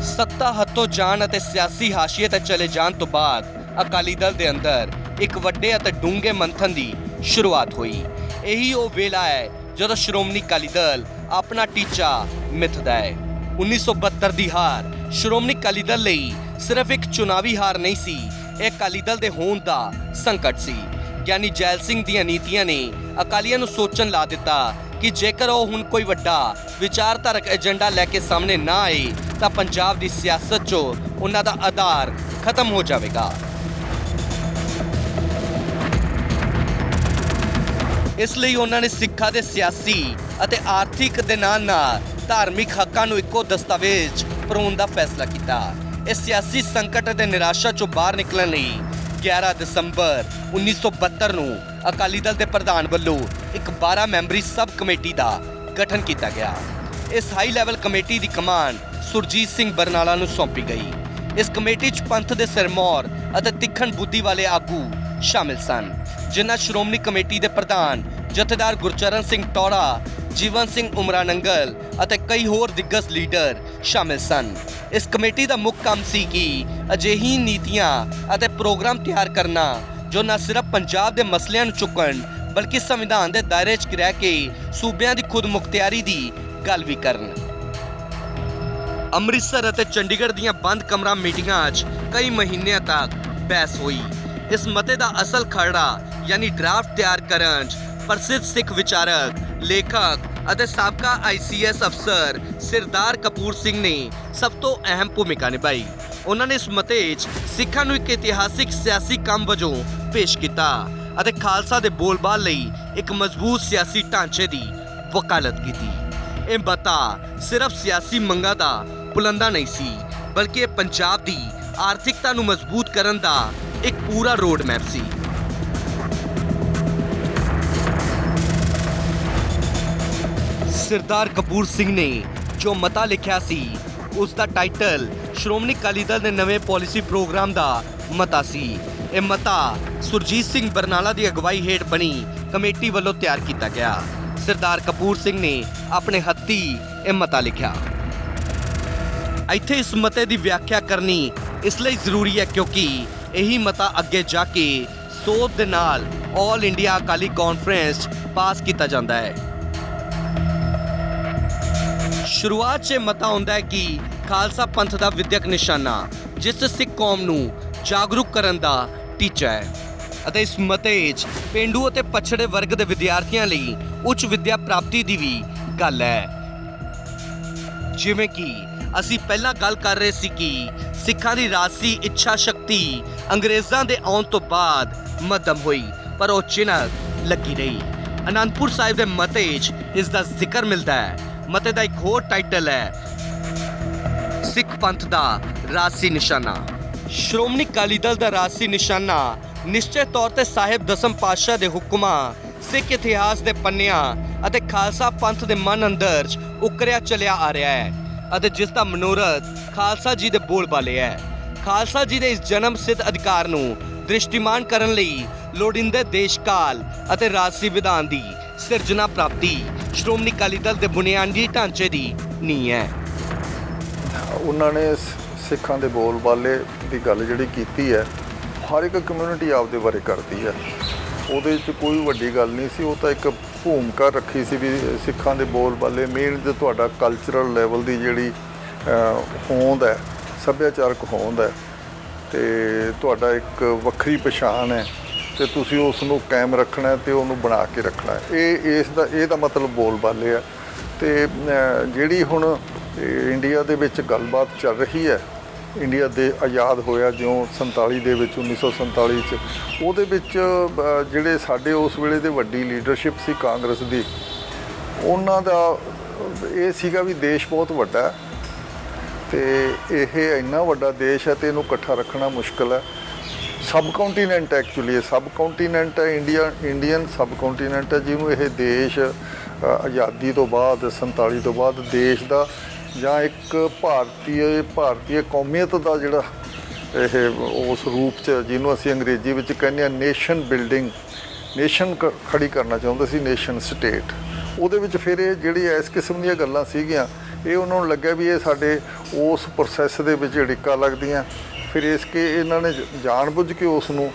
ਸੱਤਾ ਹੱਥੋਂ ਜਾਣ ਅਤੇ ਸਿਆਸੀ ਹਾਸ਼ੀਏ ਤੇ ਚਲੇ ਜਾਣ ਤੋਂ ਬਾਅਦ ਅਕਾਲੀ ਦਲ ਦੇ ਅੰਦਰ ਇੱਕ ਵੱਡੇ ਅਤੇ ਡੂੰਘੇ ਮੰਥਨ ਦੀ ਸ਼ੁਰੂਆਤ ਹੋਈ। ਇਹੀ ਉਹ ਵੇਲਾ ਹੈ ਜਦੋਂ ਸ਼੍ਰੋਮਣੀ ਅਕਾਲੀ ਦਲ ਆਪਣਾ ਟੀਚਾ ਮਿੱਥਦਾ ਹੈ। 1972 ਦੀ ਹਾਰ ਸ਼੍ਰੋਮਣੀ ਅਕਾਲੀ ਦਲ ਲਈ ਸਿਰਫ ਇੱਕ ਚੁਣਾਵੀ ਹਾਰ ਨਹੀਂ ਸੀ, ਇਹ ਅਕਾਲੀ ਦਲ ਦੇ ਹੋਂਦ ਦਾ ਸੰਕਟ ਸੀ। ਗਿਆਨੀ ਜ਼ੈਲ ਸਿੰਘ ਦੀਆਂ ਨੀਤੀਆਂ ਨੇ ਅਕਾਲੀਆਂ ਨੂੰ ਸੋਚਣ ਲਾ ਦਿੱਤਾ ਕਿ ਜੇਕਰ ਉਹ ਹੁਣ ਕੋਈ ਵੱਡਾ ਵਿਚਾਰਧਾਰਕ ਏਜੰਡਾ ਲੈ ਕੇ ਸਾਹਮਣੇ ਨਾ ਆਏ ਤਾਂ ਪੰਜਾਬ ਦੀ ਸਿਆਸਤ 'ਚੋਂ ਉਹਨਾਂ ਦਾ ਆਧਾਰ ਖਤਮ ਹੋ ਜਾਵੇਗਾ। ਇਸ ਲਈ ਉਹਨਾਂ ਨੇ ਸਿੱਖਾਂ ਦੇ ਸਿਆਸੀ ਅਤੇ ਆਰਥਿਕ ਦੇ ਨਾਲ ਧਾਰਮਿਕ ਹੱਕਾਂ ਨੂੰ ਇੱਕੋ ਦਸਤਾਵੇਜ਼ ਪਰੋਣ ਦਾ ਫੈਸਲਾ ਕੀਤਾ। ਇਸ ਸਿਆਸੀ ਸੰਕਟ ਅਤੇ ਨਿਰਾਸ਼ਾ 'ਚੋਂ ਬਾਹਰ ਨਿਕਲਣ ਲਈ 11 ਦਸੰਬਰ 1972 ਨੂੰ ਅਕਾਲੀ ਦਲ ਦੇ ਪ੍ਰਧਾਨ ਵੱਲੋਂ ਇੱਕ 12 ਮੈਂਬਰੀ ਸਬ ਕਮੇਟੀ ਦਾ ਗਠਨ ਕੀਤਾ ਗਿਆ। ਇਸ ਹਾਈ ਲੈਵਲ ਕਮੇਟੀ ਦੀ ਕਮਾਨ ਸੁਰਜੀਤ ਸਿੰਘ ਬਰਨਾਲਾ ਨੂੰ ਸੌਂਪੀ ਗਈ। ਇਸ ਕਮੇਟੀ 'ਚ ਪੰਥ ਦੇ ਸਿਰਮੌਰ ਅਤੇ ਤਿੱਖਣ ਬੁੱਧੀ ਵਾਲੇ ਆਗੂ ਸ਼ਾਮਿਲ ਸਨ, ਜਿਨ੍ਹਾਂ ਸ਼੍ਰੋਮਣੀ ਕਮੇਟੀ ਦੇ ਪ੍ਰਧਾਨ ਜਥੇਦਾਰ ਗੁਰਚਰਨ ਸਿੰਘ ਟੌੜਾ, ਜੀਵਨ ਸਿੰਘ ਉਮਰਾ ਨੰਗਲ ਅਤੇ ਕਈ ਹੋਰ ਦਿੱਗਜ ਲੀਡਰ ਸ਼ਾਮਿਲ ਸਨ। ਇਸ ਕਮੇਟੀ ਦਾ ਮੁੱਖ ਕੰਮ ਸੀ ਕਿ ਅਜਿਹੀ ਨੀਤੀਆਂ ਅਤੇ ਪ੍ਰੋਗਰਾਮ ਤਿਆਰ ਕਰਨਾ ਜੋ ਨਾ ਸਿਰਫ ਪੰਜਾਬ ਦੇ ਮਸਲਿਆਂ ਨੂੰ ਚੁੱਕਣ ਬਲਕਿ ਸੰਵਿਧਾਨ ਦੇ ਦਾਇਰੇ 'ਚ ਰਹਿ ਕੇ ਸੂਬਿਆਂ ਦੀ ਖੁਦ ਮੁਖਤਿਆਰੀ ਦੀ ਗੱਲ ਵੀ ਕਰਨ। ਅੰਮ੍ਰਿਤਸਰ ਅਤੇ ਚੰਡੀਗੜ੍ਹ ਦੀਆਂ ਬੰਦ ਕਮਰਾ ਮੀਟਿੰਗਾਂ 'ਚ ਕਈ ਮਹੀਨਿਆਂ ਤੱਕ ਬਹਿਸ ਹੋਈ। ਇਸ ਮਤੇ ਦਾ ਅਸਲ ਖਰੜਾ ਯਾਨੀ ਡਰਾਫਟ ਤਿਆਰ ਕਰਨ 'ਚ ਪ੍ਰਸਿੱਧ ਸਿੱਖ ਵਿਚਾਰਕ, ਲੇਖਕ ਅਤੇ ਸਾਬਕਾ ICS ਅਫਸਰ ਸਰਦਾਰ ਕਪੂਰ ਸਿੰਘ ਨੇ ਸਭ ਤੋਂ ਅਹਿਮ ਭੂਮਿਕਾ ਨਿਭਾਈ। ਉਹਨਾਂ ਨੇ ਇਸ ਮਤੇ 'ਚ ਸਿੱਖਾਂ ਨੂੰ ਇੱਕ ਇਤਿਹਾਸਿਕ ਸਿਆਸੀ ਕੰਮ ਵਜੋਂ ਪੇਸ਼ ਕੀਤਾ ਅਤੇ ਖਾਲਸਾ ਦੇ ਬੋਲਬਾਲ ਲਈ ਇੱਕ ਮਜ਼ਬੂਤ ਸਿਆਸੀ ਢਾਂਚੇ ਦੀ ਵਕਾਲਤ ਕੀਤੀ। ਇਹ ਮਤਾ ਸਿਰਫ ਸਿਆਸੀ ਮੰਗਾਂ ਦਾ ਬੁਲੰਦਾ ਨਹੀਂ ਸੀ, ਬਲਕਿ ਇਹ ਪੰਜਾਬ ਦੀ ਆਰਥਿਕਤਾ ਨੂੰ ਮਜ਼ਬੂਤ ਕਰਨ ਦਾ ਇੱਕ ਪੂਰਾ ਰੋਡ ਮੈਪ ਸੀ। ਸਰਦਾਰ ਕਪੂਰ ਸਿੰਘ ਨੇ ਜੋ ਮਤਾ ਲਿਖਿਆ ਸੀ ਉਸ ਦਾ ਟਾਈਟਲ ਸ਼੍ਰੋਮਣੀ ਅਕਾਲੀ ਦਲ ਦੇ ਨਵੇਂ ਪਾਲਿਸੀ ਪ੍ਰੋਗਰਾਮ ਦਾ ਮਤਾ ਸੀ। ਇਹ ਮਤਾ ਸੁਰਜੀਤ ਸਿੰਘ ਬਰਨਾਲਾ ਦੀ ਅਗਵਾਈ ਹੇਠ ਬਣੀ ਕਮੇਟੀ ਵੱਲੋਂ ਤਿਆਰ ਕੀਤਾ ਗਿਆ। ਸਰਦਾਰ ਕਪੂਰ ਸਿੰਘ ਨੇ ਆਪਣੇ ਹੱਥੀਂ ਇਹ ਮਤਾ ਲਿਖਿਆ। ਇੱਥੇ ਇਸ ਮਤੇ ਦੀ ਵਿਆਖਿਆ ਕਰਨੀ ਇਸ ਲਈ ਜ਼ਰੂਰੀ ਹੈ ਕਿਉਂਕਿ ਇਹੀ ਮਤਾ ਅੱਗੇ ਜਾ ਕੇ ਸੋਧ ਦੇ ਨਾਲ ਆਲ ਇੰਡੀਆ ਅਕਾਲੀ ਕਾਨਫਰੰਸ ਪਾਸ ਕੀਤਾ ਜਾਂਦਾ ਹੈ। ਸ਼ੁਰੂਆਤ 'ਚ ਮਤਾ ਹੁੰਦਾ ਹੈ ਕਿ ਖਾਲਸਾ ਪੰਥ ਦਾ ਵਿਦਿਅਕ ਨਿਸ਼ਾਨਾ ਜਿਸ ਸਿੱਖ ਕੌਮ ਨੂੰ ਜਾਗਰੂਕ ਕਰਨ ਦਾ ਟੀਚਾ ਹੈ ਅਤੇ ਇਸ ਮਤੇ 'ਚ ਪੇਂਡੂ ਅਤੇ ਪਛੜੇ ਵਰਗ ਦੇ ਵਿਦਿਆਰਥੀਆਂ ਲਈ ਉੱਚ ਵਿੱਦਿਆ ਪ੍ਰਾਪਤੀ ਦੀ ਵੀ ਗੱਲ ਹੈ। ਜਿਵੇਂ ਕਿ ਅਸੀਂ ਪਹਿਲਾਂ ਗੱਲ ਕਰ ਰਹੇ ਸੀ ਕਿ ਸਿੱਖਾਂ ਦੀ ਰਾਜਸੀ ਇੱਛਾ ਸ਼ਕਤੀ ਅੰਗਰੇਜ਼ਾਂ ਦੇ ਆਉਣ ਤੋਂ ਬਾਅਦ ਮੱਧਮ ਹੋਈ ਪਰ ਉਹ ਚਿਣਕ ਲੱਗੀ ਰਹੀ। ਅਨੰਦਪੁਰ ਸਾਹਿਬ ਦੇ ਮਤੇ 'ਚ ਇਸ ਦਾ ਜ਼ਿਕਰ ਮਿਲਦਾ ਹੈ। ਮਤੇ ਦਾ ਇੱਕ ਹੋਰ ਟਾਈਟਲ ਹੈ ਸਿੱਖ ਪੰਥ ਦਾ ਰਾਜਸੀ ਨਿਸ਼ਾਨਾ। ਸ਼੍ਰੋਮਣੀ ਅਕਾਲੀ ਦਲ ਦਾ ਰਾਜਸੀ ਨਿਸ਼ਾਨਾ ਨਿਸ਼ਚਿਤ ਤੌਰ ਤੇ ਸਾਹਿਬ ਦਸਮ ਪਾਤਸ਼ਾਹ ਦੇ ਹੁਕਮਾਂ, ਸਿੱਖ ਇਤਿਹਾਸ ਦੇ ਪੰਨਿਆਂ ਅਤੇ ਖਾਲਸਾ ਪੰਥ ਦੇ ਮਨ ਅੰਦਰ 'ਚ ਉਕਰਿਆ ਚਲਿਆ ਆ ਰਿਹਾ ਹੈ ਅਤੇ ਜਿਸ ਦਾ ਮਨੋਰਥ ਖਾਲਸਾ ਜੀ ਦੇ ਬੋਲਬਾਲੇ ਹੈ। ਖਾਲਸਾ ਜੀ ਦੇ ਇਸ ਜਨਮ ਸਿੱਧ ਅਧਿਕਾਰ ਨੂੰ ਦ੍ਰਿਸ਼ਟੀਮਾਨ ਕਰਨ ਲਈ ਲੋੜੀਂਦੇ ਦੇਸ਼ ਕਾਲ ਅਤੇ ਰਾਜਸੀ ਵਿਧਾਨ ਦੀ ਸਿਰਜਣਾ ਪ੍ਰਾਪਤੀ ਸ਼੍ਰੋਮਣੀ ਅਕਾਲੀ ਦਲ ਦੇ ਬੁਨਿਆਦੀ ਢਾਂਚੇ ਦੀ ਨੀਂਹ ਹੈ। ਉਹਨਾਂ ਨੇ ਸਿੱਖਾਂ ਦੇ ਬੋਲਬਾਲੇ ਦੀ ਗੱਲ ਜਿਹੜੀ ਕੀਤੀ ਹੈ, ਹਰ ਇੱਕ ਕਮਿਊਨਿਟੀ ਆਪਦੇ ਬਾਰੇ ਕਰਦੀ ਹੈ। ਉਹਦੇ 'ਚ ਕੋਈ ਵੱਡੀ ਗੱਲ ਨਹੀਂ ਸੀ। ਉਹ ਤਾਂ ਇੱਕ ਭੂਮਿਕਾ ਰੱਖੀ ਸੀ ਵੀ ਸਿੱਖਾਂ ਦੇ ਬੋਲਬਾਲੇ ਮੇਨ ਜੋ ਤੁਹਾਡਾ ਕਲਚਰਲ ਲੈਵਲ ਦੀ ਜਿਹੜੀ ਹੋਂਦ ਹੈ, ਸੱਭਿਆਚਾਰਕ ਹੋਂਦ ਹੈ ਅਤੇ ਤੁਹਾਡਾ ਇੱਕ ਵੱਖਰੀ ਪਛਾਣ ਹੈ ਅਤੇ ਤੁਸੀਂ ਉਸ ਨੂੰ ਕਾਇਮ ਰੱਖਣਾ ਅਤੇ ਉਹਨੂੰ ਬਣਾ ਕੇ ਰੱਖਣਾ। ਇਹਦਾ ਮਤਲਬ ਬੋਲਬਾਲੇ ਆ। ਅਤੇ ਜਿਹੜੀ ਹੁਣ ਇੰਡੀਆ ਦੇ ਵਿੱਚ ਗੱਲਬਾਤ ਚੱਲ ਰਹੀ ਹੈ, ਇੰਡੀਆ ਦੇ ਆਜ਼ਾਦ ਹੋਇਆ ਜਿਉਂ 47 ਦੇ ਵਿੱਚ 1947 'ਚ, ਉਹਦੇ ਵਿੱਚ ਜਿਹੜੇ ਸਾਡੇ ਉਸ ਵੇਲੇ ਦੇ ਵੱਡੀ ਲੀਡਰਸ਼ਿਪ ਸੀ ਕਾਂਗਰਸ ਦੀ, ਉਹਨਾਂ ਦਾ ਇਹ ਸੀਗਾ ਵੀ ਦੇਸ਼ ਬਹੁਤ ਵੱਡਾ ਅਤੇ ਇਹ ਇੰਨਾ ਵੱਡਾ ਦੇਸ਼ ਹੈ ਅਤੇ ਇਹਨੂੰ ਇਕੱਠਾ ਰੱਖਣਾ ਮੁਸ਼ਕਿਲ ਹੈ। ਸਬ ਕੰਟੀਨੈਂਟ ਐਕਚੁਅਲੀ, ਇਹ ਸਬ ਕੰਟੀਨੈਂਟ ਹੈ, ਇੰਡੀਅਨ ਸਬ ਕੰਟੀਨੈਂਟ ਹੈ, ਜਿਹਨੂੰ ਇਹ ਦੇਸ਼ ਆਜ਼ਾਦੀ ਤੋਂ ਬਾਅਦ 47 ਤੋਂ ਬਾਅਦ ਦੇਸ਼ ਦਾ ਜਾਂ ਇੱਕ ਭਾਰਤੀ ਕੌਮੀਅਤ ਦਾ ਜਿਹੜਾ ਇਹ ਉਸ ਰੂਪ 'ਚ ਜਿਹਨੂੰ ਅਸੀਂ ਅੰਗਰੇਜ਼ੀ ਵਿੱਚ ਕਹਿੰਦੇ ਹਾਂ ਨੇਸ਼ਨ ਬਿਲਡਿੰਗ, ਨੇਸ਼ਨ ਖੜੀ ਕਰਨਾ ਚਾਹੁੰਦੇ ਸੀ, ਨੇਸ਼ਨ ਸਟੇਟ। ਉਹਦੇ ਵਿੱਚ ਫਿਰ ਇਹ ਜਿਹੜੀ ਇਸ ਕਿਸਮ ਦੀਆਂ ਗੱਲਾਂ ਸੀਗੀਆਂ, ਇਹ ਉਹਨਾਂ ਨੂੰ ਲੱਗਿਆ ਵੀ ਇਹ ਸਾਡੇ ਉਸ ਪ੍ਰੋਸੈਸ ਦੇ ਵਿੱਚ ਢਿੱਕਾ ਲੱਗਦੀਆਂ। ਫਿਰ ਇਹਨਾਂ ਨੇ ਜਾਣ-ਬੁੱਝ ਕੇ ਉਸ ਨੂੰ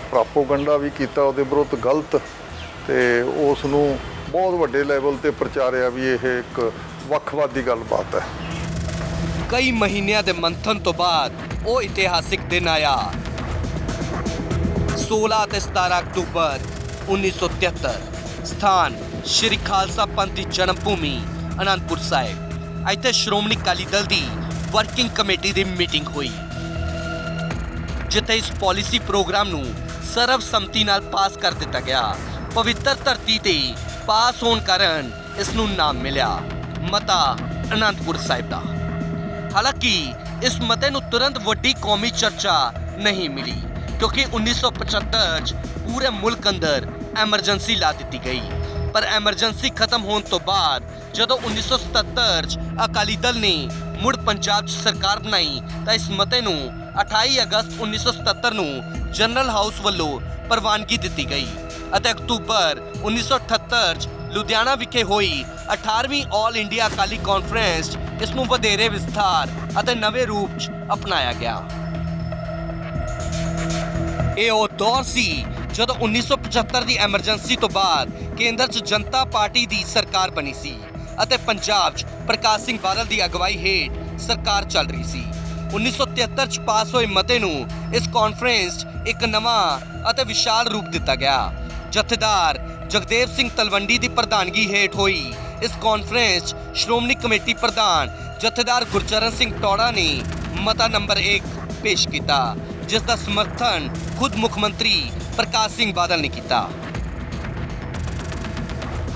ਪ੍ਰਾਪੋਗੰਡਾ ਵੀ ਕੀਤਾ, ਉਹਦੇ ਵਿਰੁੱਧ ਗਲਤ, ਅਤੇ ਉਸ ਨੂੰ ਬਹੁਤ ਵੱਡੇ ਲੈਵਲ 'ਤੇ ਪ੍ਰਚਾਰਿਆ ਵੀ ਇਹ ਇੱਕ ਵੱਖਵਾਦੀ ਗੱਲਬਾਤ ਹੈ। ਕਈ ਮਹੀਨਿਆਂ ਦੇ ਮੰਥਨ ਤੋਂ ਬਾਅਦ ਉਹ ਇਤਿਹਾਸਿਕ ਦਿਨ ਆਇਆ 16 ਅਤੇ 17 ਅਕਤੂਬਰ 1973। ਸਥਾਨ ਸ਼੍ਰੀ ਖਾਲਸਾ ਪੰਥ ਦੀ ਜਨਮ ਭੂਮੀ ਅਨੰਦਪੁਰ ਸਾਹਿਬ। ਇੱਥੇ ਸ਼੍ਰੋਮਣੀ ਅਕਾਲੀ ਦਲ ਦੀ ਵਰਕਿੰਗ ਕਮੇਟੀ ਦੀ ਮੀਟਿੰਗ ਹੋਈ ਜਿੱਥੇ ਇਸ ਪਾਲਿਸੀ ਪ੍ਰੋਗਰਾਮ ਨੂੰ ਸਰਬਸੰਮਤੀ ਨਾਲ ਪਾਸ ਕਰ ਦਿੱਤਾ ਗਿਆ। ਪਵਿੱਤਰ ਧਰਤੀ ਤੇ ਪਾਸ ਹੋਣ ਕਾਰਨ ਇਸ ਨੂੰ ਨਾਮ ਮਿਲਿਆ ਮਤਾ ਅਨੰਦਪੁਰ ਸਾਹਿਬ ਦਾ। ਹਾਲਾਂਕਿ ਇਸ ਮਤੇ ਨੂੰ ਤੁਰੰਤ ਵੱਡੀ ਕੌਮੀ ਚਰਚਾ ਨਹੀਂ ਮਿਲੀ ਕਿਉਂਕਿ 1975 'ਚ ਪੂਰੇ ਮੁਲਕ ਅੰਦਰ ਐਮਰਜੈਂਸੀ ਲਾ ਦਿੱਤੀ ਗਈ। ਪਰ ਐਮਰਜੈਂਸੀ ਖਤਮ ਹੋਣ ਤੋਂ ਬਾਅਦ ਜਦੋਂ 1977 'ਚ ਅਕਾਲੀ ਦਲ ਨੇ ਮੁੜ ਪੰਜਾਬ 'ਚ ਸਰਕਾਰ ਬਣਾਈ ਤਾਂ ਇਸ ਮਤੇ ਨੂੰ 28 ਅਗਸਤ 1977 ਨੂੰ ਜਨਰਲ ਹਾਊਸ ਵੱਲੋਂ ਪ੍ਰਵਾਨਗੀ ਦਿੱਤੀ ਗਈ ਅਤੇ ਅਕਤੂਬਰ 1978 'ਚ ਲੁਧਿਆਣਾ ਵਿਖੇ ਹੋਈ 18ਵੀਂ ਆਲ ਇੰਡੀਆ ਅਕਾਲੀ ਕਾਨਫਰੰਸ ਇਸ ਨੂੰ ਵਧੇਰੇ ਵਿਸਥਾਰ ਅਤੇ ਨਵੇਂ ਰੂਪ 'ਚ ਅਪਣਾਇਆ ਗਿਆ। ਇਹ ਉਹ ਦੌਰ ਸੀ ਜਦੋਂ 1975 ਦੀ ਐਮਰਜੈਂਸੀ ਤੋਂ ਬਾਅਦ ਕੇਂਦਰ 'ਚ ਜਨਤਾ ਪਾਰਟੀ ਦੀ ਸਰਕਾਰ ਬਣੀ ਸੀ ਅਤੇ ਪੰਜਾਬ 'ਚ ਪ੍ਰਕਾਸ਼ ਸਿੰਘ ਬਾਦਲ ਦੀ ਅਗਵਾਈ ਹੇਠ ਸਰਕਾਰ ਚੱਲ ਰਹੀ ਸੀ। 1973 'ਚ ਪਾਸ ਹੋਏ ਮਤੇ ਨੂੰ ਇਸ ਕਾਨਫਰੰਸ 'ਚ ਇੱਕ ਨਵਾਂ ਅਤੇ ਵਿਸ਼ਾਲ ਰੂਪ ਦਿੱਤਾ ਗਿਆ। ਜਥੇਦਾਰ ਜਗਦੇਵ ਸਿੰਘ ਤਲਵੰਡੀ ਦੀ ਪ੍ਰਧਾਨਗੀ ਹੇਠ ਹੋਈ ਇਸ ਕਾਨਫਰੰਸ 'ਚ ਸ਼੍ਰੋਮਣੀ ਕਮੇਟੀ ਪ੍ਰਧਾਨ ਜਥੇਦਾਰ ਗੁਰਚਰਨ ਸਿੰਘ ਟੌੜਾ ਨੇ ਮਤਾ ਨੰਬਰ 1 ਪੇਸ਼ ਕੀਤਾ, ਜਿਸ ਦਾ ਸਮਰਥਨ ਖੁਦ ਮੁੱਖ ਮੰਤਰੀ ਪ੍ਰਕਾਸ਼ ਸਿੰਘ ਬਾਦਲ ਨੇ ਕੀਤਾ।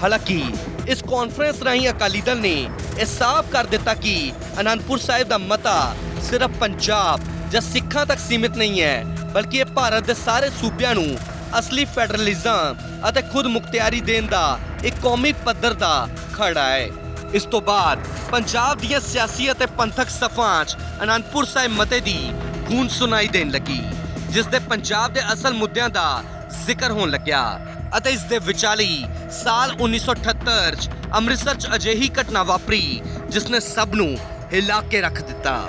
ਹਾਲਾਂਕਿ ਇਸ ਕਾਨਫਰੰਸ ਰਾਹੀਂ ਅਕਾਲੀ ਦਲ ਨੇ ਇਹ ਸਾਫ਼ ਕਰ ਦਿੱਤਾ ਕਿ ਅਨੰਦਪੁਰ ਸਾਹਿਬ ਦਾ ਮਤਾ ਸਿਰਫ ਪੰਜਾਬ ਜਾਂ ਸਿੱਖਾਂ ਤੱਕ ਸੀਮਿਤ ਨਹੀਂ ਹੈ, ਬਲਕਿ ਇਹ ਭਾਰਤ ਦੇ ਸਾਰੇ ਸੂਬਿਆਂ ਨੂੰ ਅਸਲੀ ਫੈਡਰਲਿਜ਼ਮ ਅਤੇ ਖੁਦ ਮੁਖਤਿਆਰੀ ਦੇਣ ਦਾ ਇੱਕ ਕੌਮੀ ਪੱਧਰ ਦਾ ਖੜਾ ਹੈ। ਇਸ ਤੋਂ ਬਾਅਦ ਪੰਜਾਬ ਦੀਆਂ ਸਿਆਸੀ ਅਤੇ ਪੰਥਕ ਸਫਾਂ 'ਚ ਅਨੰਦਪੁਰ ਸਾਹਿਬ ਮਤੇ ਦੀ ਗੂੰਜ ਸੁਣਾਈ ਦੇਣ ਲੱਗੀ, ਜਿਸ ਦੇ ਪੰਜਾਬ ਦੇ ਅਸਲ ਮੁੱਦਿਆਂ ਦਾ ਜ਼ਿਕਰ ਹੋਣ ਲੱਗਿਆ ਅਤੇ ਇਸ ਦੇ ਵਿਚਾਲੀ ਸਾਲ 1978 'ਚ ਅੰਮ੍ਰਿਤਸਰ 'ਚ ਅਜਿਹੀ ਘਟਨਾ ਵਾਪਰੀ ਜਿਸ ਨੇ ਸਭ ਨੂੰ ਹਿਲਾ ਕੇ ਰੱਖ ਦਿੱਤਾ,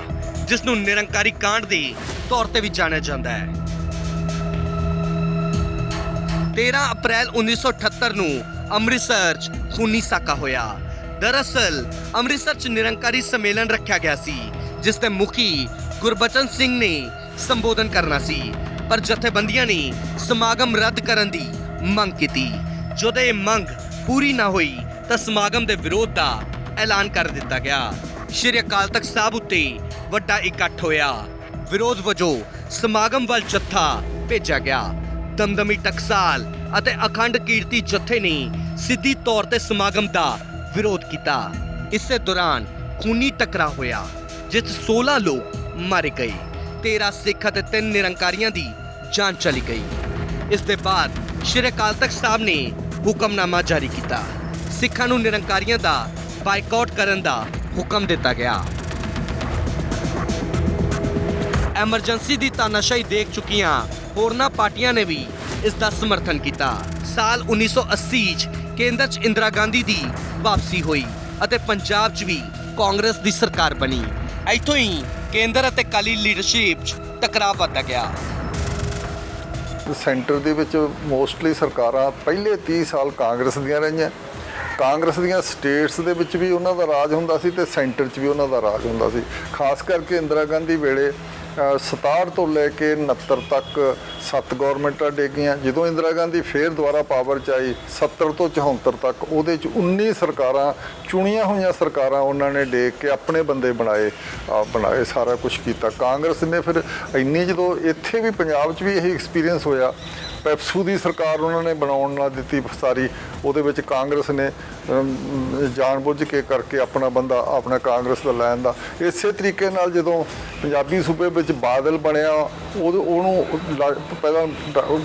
ਜਿਸ ਨੂੰ ਨਿਰੰਕਾਰੀ ਕਾਂਡ ਦੇ ਤੌਰ ਤੇ ਵੀ ਜਾਣਿਆ ਜਾਂਦਾ ਹੈ। 13 ਅਪ੍ਰੈਲ 1978 ਨੂੰ ਅੰਮ੍ਰਿਤਸਰ 'ਚ ਖੂਨੀ ਸਾਕਾ ਹੋਇਆ। ਦਰਅਸਲ ਅੰਮ੍ਰਿਤਸਰ 'ਚ ਨਿਰੰਕਾਰੀ ਸੰਮੇਲਨ ਰੱਖਿਆ ਗਿਆ ਸੀ, ਜਿਸ ਦੇ ਮੁਖੀ ਗੁਰਬਚਨ ਸਿੰਘ ਨੇ ਸੰਬੋਧਨ ਕਰਨਾ ਸੀ, ਪਰ ਜਥੇਬੰਦੀਆਂ ਨੇ ਸਮਾਗਮ ਰੱਦ ਕਰਨ ਦੀ ਮੰਗ ਕੀਤੀ। ਜਦੋਂ ਇਹ ਮੰਗ ਪੂਰੀ ਨਾ ਹੋਈ ਤਾਂ ਸਮਾਗਮ ਦੇ ਵਿਰੋਧ ਦਾ ਐਲਾਨ ਕਰ ਦਿੱਤਾ ਗਿਆ। ਸ਼੍ਰੀ ਅਕਾਲ ਤਖਤ ਸਾਹਿਬ ਉੱਤੇ ਵੱਡਾ ਇਕੱਠ ਹੋਇਆ। ਵਿਰੋਧ ਵਜੋਂ ਸਮਾਗਮ ਵੱਲ ਜੱਥਾ ਭੇਜਿਆ ਗਿਆ। ਦਮਦਮੀ ਟਕਸਾਲ ਅਤੇ ਅਖੰਡ ਕੀਰਤੀ ਜਥੇ ਨੇ ਸਿੱਧੀ ਤੌਰ ਤੇ ਸਮਾਗਮ ਦਾ ਵਿਰੋਧ ਕੀਤਾ। ਇਸੇ ਦੌਰਾਨ ਖੂਨੀ ਟਕਰਾਅ ਹੋਇਆ, ਜਿਸ 'ਚ 16 ਲੋਕ ਮਾਰੇ ਗਏ, 13 ਸਿੱਖ ਅਤੇ 3 ਨਿਰੰਕਾਰੀਆਂ ਦੀ ਜਾਨ ਚਲੀ ਗਈ। ਇਸ ਦੇ ਬਾਅਦ ਸ਼੍ਰੀ ਅਕਾਲ ਤਖਤ ਸਾਹਿਬ ਨੇ ਹੁਕਮਨਾਮਾ ਜਾਰੀ ਕੀਤਾ। ਸਿੱਖਾਂ ਨੂੰ ਨਿਰੰਕਾਰੀਆਂ ਦਾ ਬਾਈਕਾਟ ਕਰਨ ਦਾ ਹੁਕਮ ਦਿੱਤਾ ਗਿਆ। ਐਮਰਜੈਂਸੀ ਦੀ ਤਾਨਾਸ਼ਾਹੀ ਦੇਖ ਚੁੱਕੀਆਂ ਹੋਰਨਾਂ ਪਾਰਟੀਆਂ ਨੇ ਵੀ ਇਸ ਦਾ ਸਮਰਥਨ ਕੀਤਾ। ਸਾਲ 1980 'ਚ ਕੇਂਦਰ 'ਚ ਇੰਦਰਾ ਗਾਂਧੀ ਦੀ ਵਾਪਸੀ ਹੋਈ ਅਤੇ ਪੰਜਾਬ 'ਚ ਵੀ ਕਾਂਗਰਸ ਦੀ ਸਰਕਾਰ ਬਣੀ। ਇੱਥੋਂ ਹੀ ਕੇਂਦਰ ਅਤੇ ਅਕਾਲੀ ਲੀਡਰਸ਼ਿਪ 'ਚ ਟਕਰਾਅ ਵੱਧਦਾ ਗਿਆ। ਸੈਂਟਰ ਦੇ ਵਿੱਚ ਮੋਸਟਲੀ ਸਰਕਾਰਾਂ ਪਹਿਲੇ 30 ਸਾਲ ਕਾਂਗਰਸ ਦੀਆਂ ਰਹੀਆਂ। ਕਾਂਗਰਸ ਦੀਆਂ ਸਟੇਟਸ ਦੇ ਵਿੱਚ ਵੀ ਉਹਨਾਂ ਦਾ ਰਾਜ ਹੁੰਦਾ ਸੀ ਤੇ ਸੈਂਟਰ 'ਚ ਵੀ ਉਹਨਾਂ ਦਾ ਰਾਜ ਹੁੰਦਾ ਸੀ। ਖਾਸ ਕਰਕੇ ਇੰਦਰਾ ਗਾਂਧੀ ਵੇਲੇ 67 ਤੋਂ ਲੈ ਕੇ 69 ਤੱਕ 7 ਗੌਰਮੈਂਟਾਂ ਡੇਗੀਆਂ। ਜਦੋਂ ਇੰਦਰਾ ਗਾਂਧੀ ਫੇਰ ਦੁਬਾਰਾ ਪਾਵਰ 'ਚ ਆਈ 70 ਤੋਂ 74 ਤੱਕ ਉਹਦੇ 'ਚ 19 ਸਰਕਾਰਾਂ, ਚੁਣੀਆਂ ਹੋਈਆਂ ਸਰਕਾਰਾਂ ਉਹਨਾਂ ਨੇ ਡੇਗ ਕੇ ਆਪਣੇ ਬੰਦੇ ਬਣਾਏ ਸਾਰਾ ਕੁਝ ਕੀਤਾ। ਕਾਂਗਰਸ ਨੇ ਫਿਰ ਇੰਨੀ, ਜਦੋਂ ਇੱਥੇ ਵੀ ਪੰਜਾਬ 'ਚ ਵੀ ਇਹੀ ਐਕਸਪੀਰੀਅੰਸ ਹੋਇਆ, ਪੈਪਸੂ ਦੀ ਸਰਕਾਰ ਉਹਨਾਂ ਨੇ ਬਣਾਉਣ ਨਾ ਦਿੱਤੀ ਸਾਰੀ। ਉਹਦੇ ਵਿੱਚ ਕਾਂਗਰਸ ਨੇ ਜਾਣਬੁੱਝ ਕੇ ਕਰਕੇ ਆਪਣਾ ਬੰਦਾ ਆਪਣਾ ਕਾਂਗਰਸ ਦਾ ਲੈਣ ਦਾ। ਇਸੇ ਤਰੀਕੇ ਨਾਲ ਜਦੋਂ ਪੰਜਾਬੀ ਸੂਬੇ ਵਿੱਚ ਬਾਦਲ ਬਣਿਆ, ਉਹਨੂੰ ਪਹਿਲਾਂ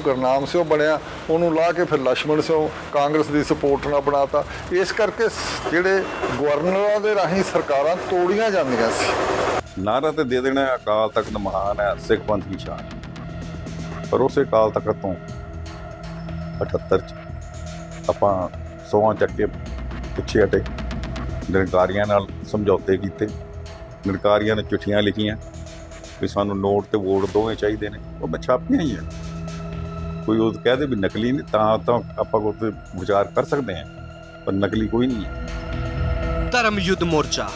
ਗੁਰਨਾਮ ਸਿੰਘ ਬਣਿਆ, ਉਹਨੂੰ ਲਾ ਕੇ ਫਿਰ ਲਛਮਣ ਸਿੰਘ ਕਾਂਗਰਸ ਦੀ ਸਪੋਰਟ ਨਾਲ ਬਣਾਤਾ। ਇਸ ਕਰਕੇ ਜਿਹੜੇ ਗਵਰਨਰਾਂ ਦੇ ਰਾਹੀਂ ਸਰਕਾਰਾਂ ਤੋੜੀਆਂ ਜਾਂਦੀਆਂ ਸੀ। ਨਾਰਾ ਤੇ ਦੇ ਦੇਣਾ ਅਕਾਲ ਤਖਤ ਮਹਾਨ ਹੈ, ਸਿੱਖ ਪੰਥ ਦੀ ਸ਼ਾਨ। ਪਰ ਉਸੇ ਅਕਾਲ ਤਖਤ ਤੋਂ 78 'ਚ ਆਪਾਂ ਸੌਆਂ ਚੱਕ ਕੇ ਪਿੱਛੇ ਹਟੇ, ਨਿਰੰਕਾਰੀਆਂ ਨਾਲ ਸਮਝੌਤੇ ਕੀਤੇ, ਨਿਰੰਕਾਰੀਆਂ ਨੇ ਚਿੱਠੀਆਂ ਲਿਖੀਆਂ ਵੀ ਸਾਨੂੰ ਨੋਟ ਤੇ ਵੋਟ ਦੋਵੇਂ ਚਾਹੀਦੇ ਨੇ। ਉਹ ਮੈਂ ਛਾਪੀਆਂ ਹੀ ਆ। ਕੋਈ ਉਹ ਕਹਿ ਦੇ ਵੀ ਨਕਲੀ ਨੇ ਤਾਂ ਆਪਾਂ ਉਹ 'ਤੇ ਵਿਚਾਰ ਕਰ ਸਕਦੇ ਹਾਂ, ਪਰ ਨਕਲੀ ਕੋਈ ਨਹੀਂ ਹੈ। ਧਰਮ ਯੁੱਧ ਮੋਰਚਾ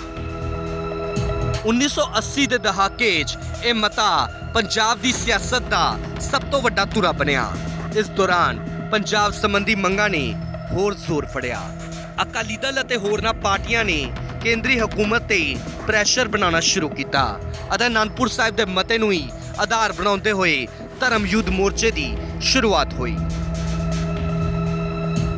1980 ਦੇ ਦਹਾਕੇ 'ਚ ਇਹ ਮਤਾ ਪੰਜਾਬ ਦੀ ਸਿਆਸਤ ਦਾ ਸਭ ਤੋਂ ਵੱਡਾ ਧੁਰਾ ਬਣਿਆ। ਇਸ ਦੌਰਾਨ ਪੰਜਾਬ ਸੰਬੰਧੀ ਮੰਗਾਂ ਨੇ ਹੋਰ ਜ਼ੋਰ ਫੜਿਆ। ਅਕਾਲੀ ਦਲ ਅਤੇ ਹੋਰਨਾਂ ਪਾਰਟੀਆਂ ਨੇ ਕੇਂਦਰੀ ਹਕੂਮਤ ਤੇ ਪ੍ਰੈਸ਼ਰ ਬਣਾਉਣਾ ਸ਼ੁਰੂ ਕੀਤਾ ਅਤੇ ਅਨੰਦਪੁਰ ਸਾਹਿਬ ਦੇ ਮਤੇ ਨੂੰ ਹੀ ਆਧਾਰ ਬਣਾਉਂਦੇ ਹੋਏ ਧਰਮ ਯੁੱਧ ਮੋਰਚੇ ਦੀ ਸ਼ੁਰੂਆਤ ਹੋਈ।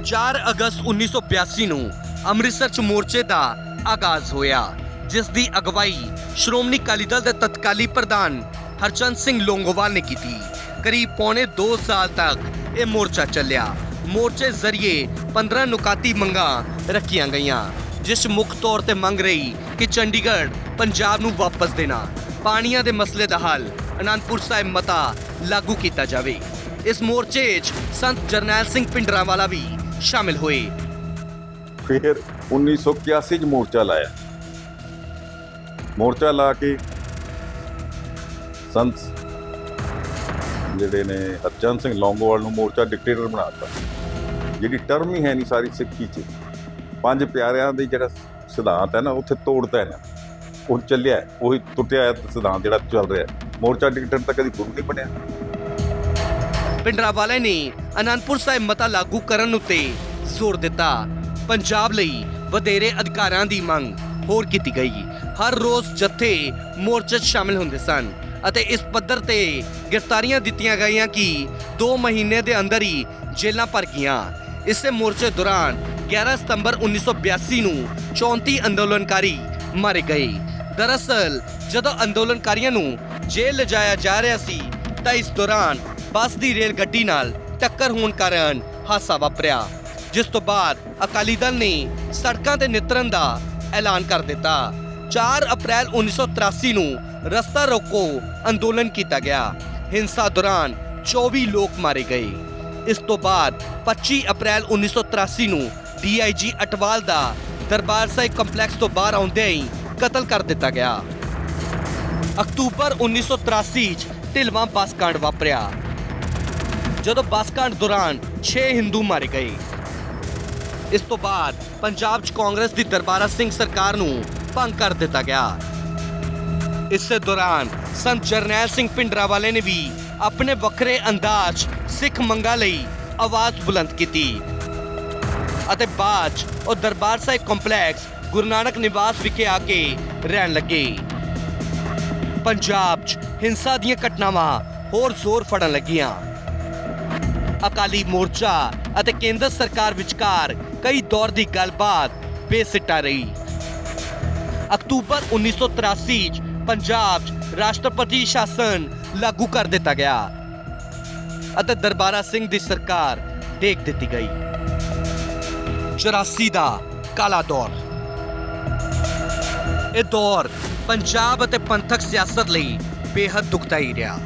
4 ਅਗਸਤ 1982 ਨੂੰ ਅੰਮ੍ਰਿਤਸਰ 'ਚ ਮੋਰਚੇ ਦਾ ਆਗਾਜ਼ ਹੋਇਆ, ਜਿਸ ਦੀ ਅਗਵਾਈ ਸ਼੍ਰੋਮਣੀ ਅਕਾਲੀ ਦਲ ਦੇ ਤਤਕਾਲੀ ਪ੍ਰਧਾਨ ਹਰਚੰਦ ਸਿੰਘ ਲੋਂਗੋਵਾਲ ਨੇ ਕੀਤੀ। ਕਰੀਬ ਪੌਣੇ 2 ਸਾਲ ਤੱਕ ਇਹ ਮੋਰਚਾ ਚੱਲਿਆ। ਮੋਰਚੇ ਜ਼ਰੀਏ 15 ਨੁਕਾਤੀ ਮੰਗਾਂ ਰੱਖੀਆਂ ਗਈਆਂ, ਜਿਸ ਮੁੱਖ ਤੌਰ ਤੇ ਮੰਗ ਰਹੀ ਕਿ ਚੰਡੀਗੜ੍ਹ ਪੰਜਾਬ ਨੂੰ ਵਾਪਸ ਦੇਣਾ, ਪਾਣੀਆਂ ਦੇ ਮਸਲੇ ਦਾ ਹੱਲ, ਅਨੰਦਪੁਰ ਸਾਹਿਬ ਮਤਾ ਲਾਗੂ ਕੀਤਾ ਜਾਵੇ। ਇਸ ਮੋਰਚੇ 'ਚ ਸੰਤ ਜਰਨੈਲ ਸਿੰਘ ਭਿੰਡਰਾਂਵਾਲਾ ਵੀ ਸ਼ਾਮਿਲ ਹੋਏ। ਫਿਰ 1981 'ਚ ਮੋਰਚਾ ਲਾਇਆ। ਮੋਰਚਾ ਲਾ ਕੇ ਸੰਤ ਜਿਹੜੇ ਨੇ ਹਰਚੰਦ ਸਿੰਘ ਲੌਂਗੋਵਾਲ ਨੂੰ ਮੋਰਚਾ ਡਿਕਟੇਟਰ ਬਣਾਤਾ, ਜਿਹੜੀ ਟਰਮ ਹੀ ਹੈ ਨਹੀਂ ਸਾਰੀ ਸਿੱਖੀ 'ਚ। ਪੰਜ ਪਿਆਰਿਆਂ ਦੇ ਜਿਹੜਾ ਸਿਧਾਂਤ ਹੈ ਨਾ ਉੱਥੇ ਤੋੜਤਾ ਹੈ, ਉਹ ਚੱਲਿਆ ਉਹੀ ਟੁੱਟਿਆ ਹੈ ਸਿਧਾਂਤ ਜਿਹੜਾ ਚੱਲ ਰਿਹਾ। ਮੋਰਚਾ ਡਿਕਟੇਟਰ ਤਾਂ ਕਦੀ ਗੁਰੂ ਨਹੀਂ ਬਣਿਆ। ਭਿੰਡਰਾਂਵਾਲੇ ਨੇ ਅਨੰਦਪੁਰ ਸਾਹਿਬ ਮਤਾ ਲਾਗੂ ਕਰਨ ਉੱਤੇ ਜ਼ੋਰ ਦਿੱਤਾ। ਪੰਜਾਬ ਲਈ ਵਧੇਰੇ ਅਧਿਕਾਰਾਂ ਦੀ ਮੰਗ ਹੋਰ ਕੀਤੀ ਗਈ। ਹਰ ਰੋਜ਼ ਜੱਥੇ ਮੋਰਚੇ 'ਚ ਸ਼ਾਮਿਲ ਹੁੰਦੇ ਸਨ ਅਤੇ ਇਸ ਪੱਧਰ ਤੇ ਗ੍ਰਿਫਤਾਰੀਆਂ ਦਿੱਤੀਆਂ ਗਈਆਂ ਕਿ 2 ਮਹੀਨੇ ਦੇ ਅੰਦਰ ਹੀ ਜੇਲ੍ਹਾਂ ਭਰ ਗਈਆਂ। ਇਸੇ ਮੋਰਚੇ ਦੌਰਾਨ 11 ਸਤੰਬਰ 1982 ਨੂੰ 34 ਅੰਦੋਲਨਕਾਰੀ ਮਾਰੇ ਗਏ। ਦਰਅਸਲ ਜਦੋਂ ਅੰਦੋਲਨਕਾਰੀਆਂ ਨੂੰ ਜੇਲ੍ਹ ਲਿਜਾਇਆ ਜਾ ਰਿਹਾ ਸੀ ਤਾਂ ਇਸ ਦੌਰਾਨ ਬੱਸ ਦੀ ਰੇਲ ਗੱਡੀ ਨਾਲ ਟੱਕਰ ਹੋਣ ਕਾਰਨ ਹਾਦਸਾ ਵਾਪਰਿਆ, ਜਿਸ ਤੋਂ ਬਾਅਦ ਅਕਾਲੀ ਦਲ ਨੇ ਸੜਕਾਂ ਤੇ ਨਿਤਰਨ ਦਾ ਐਲਾਨ ਕਰ ਦਿੱਤਾ। 4 ਅਪ੍ਰੈਲ 1983 ਨੂੰ ਰਸਤਾ ਰੋਕੋ ਅੰਦੋਲਨ ਕੀਤਾ ਗਿਆ। ਹਿੰਸਾ ਦੌਰਾਨ 24 ਲੋਕ ਮਾਰੇ ਗਏ। ਇਸ ਤੋਂ ਬਾਅਦ 25 ਅਪ੍ਰੈਲ 1983 ਨੂੰ DIG ਅਟਵਾਲ ਦਾ ਦਰਬਾਰ ਸਾਹਿਬ ਕੰਪਲੈਕਸ ਤੋਂ ਬਾਹਰ ਆਉਂਦਿਆਂ ਹੀ ਕਤਲ ਕਰ ਦਿੱਤਾ ਗਿਆ। ਅਕਤੂਬਰ 1983 'ਚ ਢਿਲਵਾਂ ਬੱਸ ਕਾਂਡ ਵਾਪਰਿਆ, ਜਦੋਂ ਬੱਸ ਕਾਂਡ ਦੌਰਾਨ 6 ਹਿੰਦੂ ਮਾਰੇ ਗਏ। ਇਸ ਤੋਂ ਬਾਅਦ ਪੰਜਾਬ 'ਚ ਕਾਂਗਰਸ ਦੀ ਦਰਬਾਰਾ ਸਿੰਘ ਸਰਕਾਰ ਨੂੰ ਭੰਗ ਕਰ ਦਿੱਤਾ ਗਿਆ। ਇਸੇ ਦੌਰਾਨ ਸੰਤ ਜਰਨੈਲ ਸਿੰਘ ਭਿੰਡਰਾਂਵਾਲੇ ਨੇ ਵੀ ਆਪਣੇ ਵੱਖਰੇ ਅੰਦਾਜ਼ ਸਿੱਖ ਮੰਗਾਂ ਲਈ ਆਵਾਜ਼ ਬੁਲੰਦ ਕੀਤੀ ਅਤੇ ਬਾਅਦ 'ਚ ਉਹ ਦਰਬਾਰ ਸਾਹਿਬ ਕੰਪਲੈਕਸ ਗੁਰੂ ਨਾਨਕ ਨਿਵਾਸ ਵਿਖੇ ਆ ਕੇ ਰਹਿਣ ਲੱਗੇ। ਪੰਜਾਬ 'ਚ ਹਿੰਸਾ ਦੀਆਂ ਘਟਨਾਵਾਂ ਹੋਰ ਜ਼ੋਰ ਫੜਨ ਲੱਗੀਆਂ। ਅਕਾਲੀ ਮੋਰਚਾ ਅਤੇ ਕੇਂਦਰ ਸਰਕਾਰ ਵਿਚਕਾਰ ਕਈ ਦੌਰ ਦੀ ਗੱਲਬਾਤ ਬੇਸਿੱਟਾ ਰਹੀ। ਅਕਤੂਬਰ 1983 'ਚ ਪੰਜਾਬ 'ਚ ਰਾਸ਼ਟਰਪਤੀ ਸ਼ਾਸਨ ਲਾਗੂ ਕਰ ਦਿੱਤਾ ਗਿਆ ਅਤੇ ਦਰਬਾਰਾ ਸਿੰਘ ਦੀ ਸਰਕਾਰ ਡੇਗ ਦਿੱਤੀ ਗਈ। 84 ਦਾ ਕਾਲਾ ਦੌਰ। ਇਹ ਦੌਰ ਪੰਜਾਬ ਅਤੇ ਪੰਥਕ ਸਿਆਸਤ ਲਈ ਬੇਹੱਦ ਦੁਖਦਾਈ ਰਿਹਾ।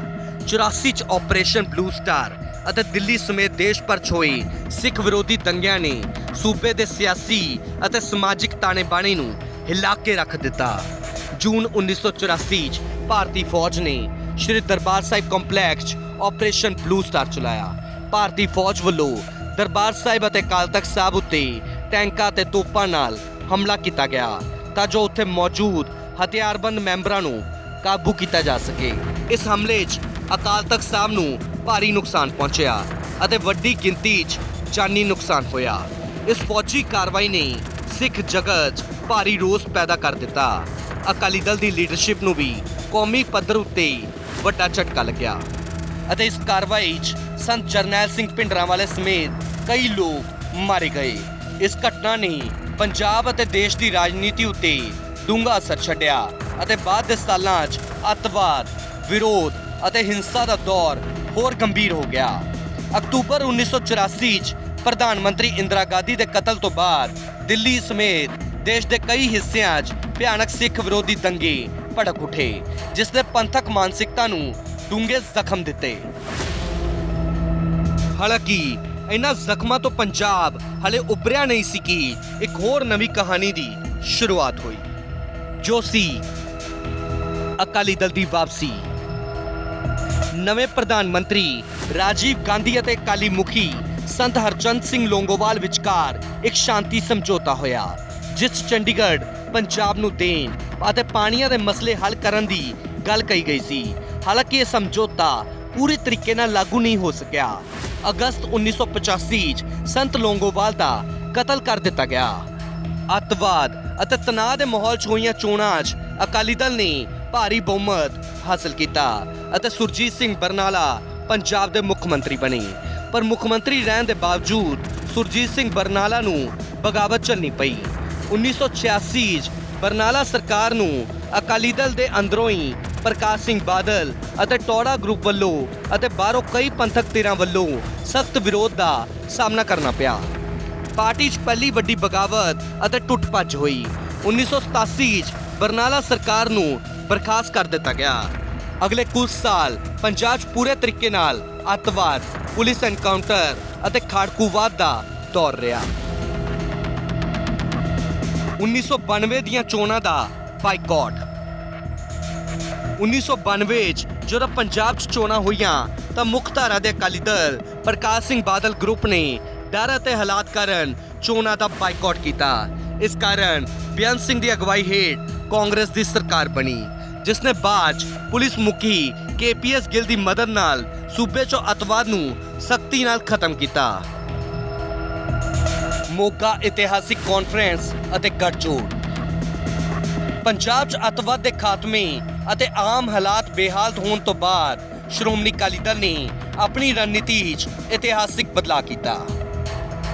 84 'ਚ ਆਪਰੇਸ਼ਨ ਬਲੂ ਸਟਾਰ ਅਤੇ ਦਿੱਲੀ ਸਮੇਤ ਦੇਸ਼ ਭਰ 'ਚ ਹੋਏ ਸਿੱਖ ਵਿਰੋਧੀ ਦੰਗਿਆਂ ਨੇ ਸੂਬੇ ਦੇ ਸਿਆਸੀ ਅਤੇ ਸਮਾਜਿਕ ਤਾਣੇ-ਬਾਣੇ ਨੂੰ ਹਿਲਾ ਕੇ ਰੱਖ ਦਿੱਤਾ। ਜੂਨ 1984 'ਚ ਭਾਰਤੀ ਫੌਜ ਨੇ ਸ਼੍ਰੀ ਦਰਬਾਰ ਸਾਹਿਬ ਕੰਪਲੈਕਸ 'ਚ ਆਪਰੇਸ਼ਨ ਬਲੂ ਸਟਾਰ ਚਲਾਇਆ। ਭਾਰਤੀ ਫੌਜ ਵੱਲੋਂ ਦਰਬਾਰ ਸਾਹਿਬ ਅਤੇ ਅਕਾਲ ਤਖਤ ਸਾਹਿਬ ਉੱਤੇ ਟੈਂਕਾਂ ਤੇ ਤੋਪਾਂ ਨਾਲ ਹਮਲਾ ਕੀਤਾ ਗਿਆ ਤਾਂ ਜੋ ਉੱਥੇ ਮੌਜੂਦ ਹਥਿਆਰਬੰਦ ਮੈਂਬਰਾਂ ਨੂੰ ਕਾਬੂ ਕੀਤਾ ਜਾ ਸਕੇ। ਇਸ ਹਮਲੇ 'ਚ ਅਕਾਲ ਤਖਤ ਸਾਹਿਬ ਨੂੰ ਭਾਰੀ ਨੁਕਸਾਨ ਪਹੁੰਚਿਆ ਅਤੇ ਵੱਡੀ ਗਿਣਤੀ 'ਚ ਜਾਨੀ ਨੁਕਸਾਨ ਹੋਇਆ। ਇਸ ਫੌਜੀ ਕਾਰਵਾਈ ਨੇ ਸਿੱਖ ਜਗਤ 'ਚ ਭਾਰੀ ਰੋਸ ਪੈਦਾ ਕਰ ਦਿੱਤਾ। ਅਕਾਲੀ ਦਲ ਦੀ ਲੀਡਰਸ਼ਿਪ ਨੂੰ ਵੀ ਕੌਮੀ ਪੱਧਰ ਉੱਤੇ ਵੱਡਾ ਝਟਕਾ ਲੱਗਿਆ ਅਤੇ ਇਸ ਕਾਰਵਾਈ 'ਚ ਸੰਤ ਜਰਨੈਲ ਸਿੰਘ ਭਿੰਡਰਾਂਵਾਲੇ ਸਮੇਤ ਕਈ ਲੋਕ ਮਾਰੇ ਗਏ। ਇਸ ਘਟਨਾ ਨੇ ਪੰਜਾਬ ਅਤੇ ਦੇਸ਼ ਦੀ ਰਾਜਨੀਤੀ ਉੱਤੇ ਡੂੰਘਾ ਅਸਰ ਛੱਡਿਆ ਅਤੇ ਬਾਅਦ ਦੇ ਸਾਲਾਂ 'ਚ ਅੱਤਵਾਦ, ਵਿਰੋਧ ਅਤੇ ਹਿੰਸਾ ਦਾ ਦੌਰ ਹੋਰ ਗੰਭੀਰ ਹੋ ਗਿਆ। ਅਕਤੂਬਰ 1984 'ਚ ਪ੍ਰਧਾਨ ਮੰਤਰੀ ਇੰਦਰਾ ਗਾਂਧੀ ਦੇ ਕਤਲ ਤੋਂ ਬਾਅਦ ਦਿੱਲੀ ਸਮੇਤ ਦੇਸ਼ ਦੇ ਕਈ ਹਿੱਸਿਆਂ 'ਚ ਭਿਆਨਕ ਸਿੱਖ ਵਿਰੋਧੀ ਦੰਗੇ ਭੜਕ ਉੱਠੇ, ਜਿਸ ਨੇ ਪੰਥਕ ਮਾਨਸਿਕਤਾ ਨੂੰ ਡੂੰਘੇ ਜ਼ਖਮ ਦਿੱਤੇ। ਹਾਲਾਂਕਿ ਇਹਨਾਂ ਜ਼ਖਮਾਂ ਤੋਂ ਪੰਜਾਬ ਹਲੇ ਉੱਭਰਿਆ ਨਹੀਂ ਸੀ ਕਿ ਇੱਕ ਹੋਰ ਨਵੀਂ ਕਹਾਣੀ ਦੀ ਸ਼ੁਰੂਆਤ ਹੋਈ, ਜੋ ਸੀ ਅਕਾਲੀ ਦਲ ਦੀ ਵਾਪਸੀ। ਨਵੇਂ ਪ੍ਰਧਾਨ ਮੰਤਰੀ ਰਾਜੀਵ ਗਾਂਧੀ ਅਤੇ ਅਕਾਲੀ ਮੁਖੀ ਸੰਤ ਹਰਚੰਦ ਸਿੰਘ ਲੌਂਗੋਵਾਲ ਵਿਚਕਾਰ ਇੱਕ ਸ਼ਾਂਤੀ ਸਮਝੌਤਾ ਹੋਇਆ, ਜਿਸ 'ਚ ਚੰਡੀਗੜ੍ਹ ਪੰਜਾਬ ਨੂੰ ਦੇਣ ਅਤੇ ਪਾਣੀਆਂ ਦੇ ਮਸਲੇ ਹੱਲ ਕਰਨ ਦੀ ਗੱਲ ਕਹੀ ਗਈ ਸੀ। ਹਾਲਾਂਕਿ ਇਹ ਸਮਝੌਤਾ ਪੂਰੀ ਤਰੀਕੇ ਨਾਲ ਲਾਗੂ ਨਹੀਂ ਹੋ ਸਕਿਆ। ਅਗਸਤ 1985 'ਚ ਸੰਤ ਲੌਂਗੋਵਾਲ ਦਾ ਕਤਲ ਕਰ ਦਿੱਤਾ ਗਿਆ। ਅੱਤਵਾਦ ਅਤੇ ਤਣਾਅ ਦੇ ਮਾਹੌਲ 'ਚ ਹੋਈਆਂ ਚੋਣਾਂ 'ਚ ਅਕਾਲੀ ਦਲ ਨੇ ਭਾਰੀ ਬਹੁਮਤ ਹਾਸਲ ਕੀਤਾ ਅਤੇ ਸੁਰਜੀਤ ਸਿੰਘ ਬਰਨਾਲਾ ਪੰਜਾਬ ਦੇ ਮੁੱਖ ਮੰਤਰੀ ਬਣੇ। ਪਰ ਮੁੱਖ ਮੰਤਰੀ ਰਹਿਣ ਦੇ ਬਾਵਜੂਦ ਸੁਰਜੀਤ ਸਿੰਘ ਬਰਨਾਲਾ ਨੂੰ ਬਗਾਵਤ ਝੱਲਣੀ ਪਈ। 1986 'ਚ ਬਰਨਾਲਾ ਸਰਕਾਰ ਨੂੰ ਅਕਾਲੀ ਦਲ ਦੇ ਅੰਦਰੋਂ ਹੀ ਪ੍ਰਕਾਸ਼ ਸਿੰਘ ਬਾਦਲ ਅਤੇ ਟੌੜਾ ਗਰੁੱਪ ਵੱਲੋਂ ਅਤੇ ਬਾਹਰੋਂ ਕਈ ਪੰਥਕ ਧਿਰਾਂ ਵੱਲੋਂ ਸਖਤ ਵਿਰੋਧ ਦਾ ਸਾਹਮਣਾ ਕਰਨਾ ਪਿਆ। ਪਾਰਟੀ 'ਚ ਪਹਿਲੀ ਵੱਡੀ ਬਗਾਵਤ ਅਤੇ ਟੁੱਟ ਭੱਜ ਹੋਈ। 1987 'ਚ ਬਰਨਾਲਾ ਸਰਕਾਰ ਨੂੰ ਬਰਖਾਸਤ ਕਰ ਦਿੱਤਾ ਗਿਆ। ਅਗਲੇ ਕੁਝ ਸਾਲ ਪੰਜਾਬ 'ਚ ਪੂਰੇ ਤਰੀਕੇ ਨਾਲ ਅੱਤਵਾਦ, ਪੁਲਿਸ ਐਨਕਾਊਂਟਰ ਅਤੇ ਖਾੜਕੂਵਾਦ ਦਾ ਦੌਰ ਰਿਹਾ। 1992 ਦੀਆਂ ਚੋਣਾਂ ਦਾ ਬਾਈਕਾਟ। 1992 'ਚ ਜਦੋਂ ਪੰਜਾਬ 'ਚ ਚੋਣਾਂ ਹੋਈਆਂ ਤਾਂ ਮੁੱਖ ਧਾਰਾ ਦੇ ਅਕਾਲੀ ਦਲ ਪ੍ਰਕਾਸ਼ ਸਿੰਘ ਬਾਦਲ ਗਰੁੱਪ ਨੇ ਡਰ ਅਤੇ ਹਾਲਾਤ ਕਾਰਨ ਚੋਣਾਂ ਦਾ ਬਾਈਕਾਟ ਕੀਤਾ। ਇਸ ਕਾਰਨ ਬੇਅੰਤ ਸਿੰਘ ਦੀ ਅਗਵਾਈ ਹੇਠ ਕਾਂਗਰਸ ਦੀ ਸਰਕਾਰ ਬਣੀ, ਜਿਸ ਨੇ ਬਾਅਦ 'ਚ ਪੁਲਿਸ ਮੁਖੀ KPS ਗਿੱਲ ਦੀ ਮਦਦ ਨਾਲ ਸੂਬੇ 'ਚੋਂ ਅੱਤਵਾਦ ਨੂੰ ਸਖਤੀ ਨਾਲ ਖਤਮ ਕੀਤਾ। ਮੋਗਾ ਇਤਿਹਾਸਿਕ ਕਾਨਫਰੰਸ ਅਤੇ ਗੱਠਜੋੜ। ਪੰਜਾਬ 'ਚ ਅੱਤਵਾਦ ਦੇ ਖਾਤਮੇ ਅਤੇ ਆਮ ਹਾਲਾਤ ਬੇਹਾਲ ਹੋਣ ਤੋਂ ਬਾਅਦ ਸ਼੍ਰੋਮਣੀ ਅਕਾਲੀ ਦਲ ਨੇ ਆਪਣੀ ਰਣਨੀਤੀ 'ਚ ਇਤਿਹਾਸਿਕ ਬਦਲਾਅ ਕੀਤਾ।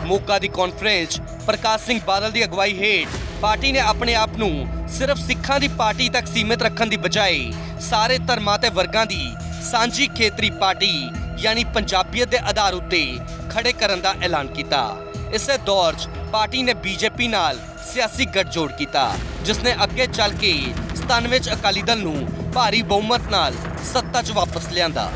ਮੋਗਾ ਦੀ ਕਾਨਫਰੰਸ 'ਚ ਪ੍ਰਕਾਸ਼ ਸਿੰਘ ਬਾਦਲ ਦੀ ਅਗਵਾਈ ਹੇਠ ਪਾਰਟੀ ਨੇ ਆਪਣੇ ਆਪ ਨੂੰ ਸਿਰਫ ਸਿੱਖਾਂ ਦੀ ਪਾਰਟੀ ਤੱਕ ਸੀਮਿਤ ਰੱਖਣ ਦੀ ਬਜਾਏ ਸਾਰੇ ਧਰਮਾਂ ਤੇ ਵਰਗਾਂ ਦੀ ਸਾਂਝੀ ਖੇਤਰੀ ਪਾਰਟੀ ਯਾਨੀ ਪੰਜਾਬੀਅਤ ਦੇ ਆਧਾਰ ਉੱਤੇ ਖੜੇ ਕਰਨ ਦਾ ਐਲਾਨ ਕੀਤਾ। ਇਸੇ ਦੌਰ 'ਚ ਪਾਰਟੀ ਨੇ BJP ਨਾਲ ਸਿਆਸੀ ਗੱਠਜੋੜ ਕੀਤਾ, ਜਿਸ ਨੇ ਅੱਗੇ ਚੱਲ ਕੇ 97 'ਚ ਅਕਾਲੀ ਦਲ ਨੂੰ ਭਾਰੀ ਬਹੁਮਤ ਨਾਲ ਸੱਤਾ 'ਚ ਵਾਪਸ ਲਿਆਂਦਾ।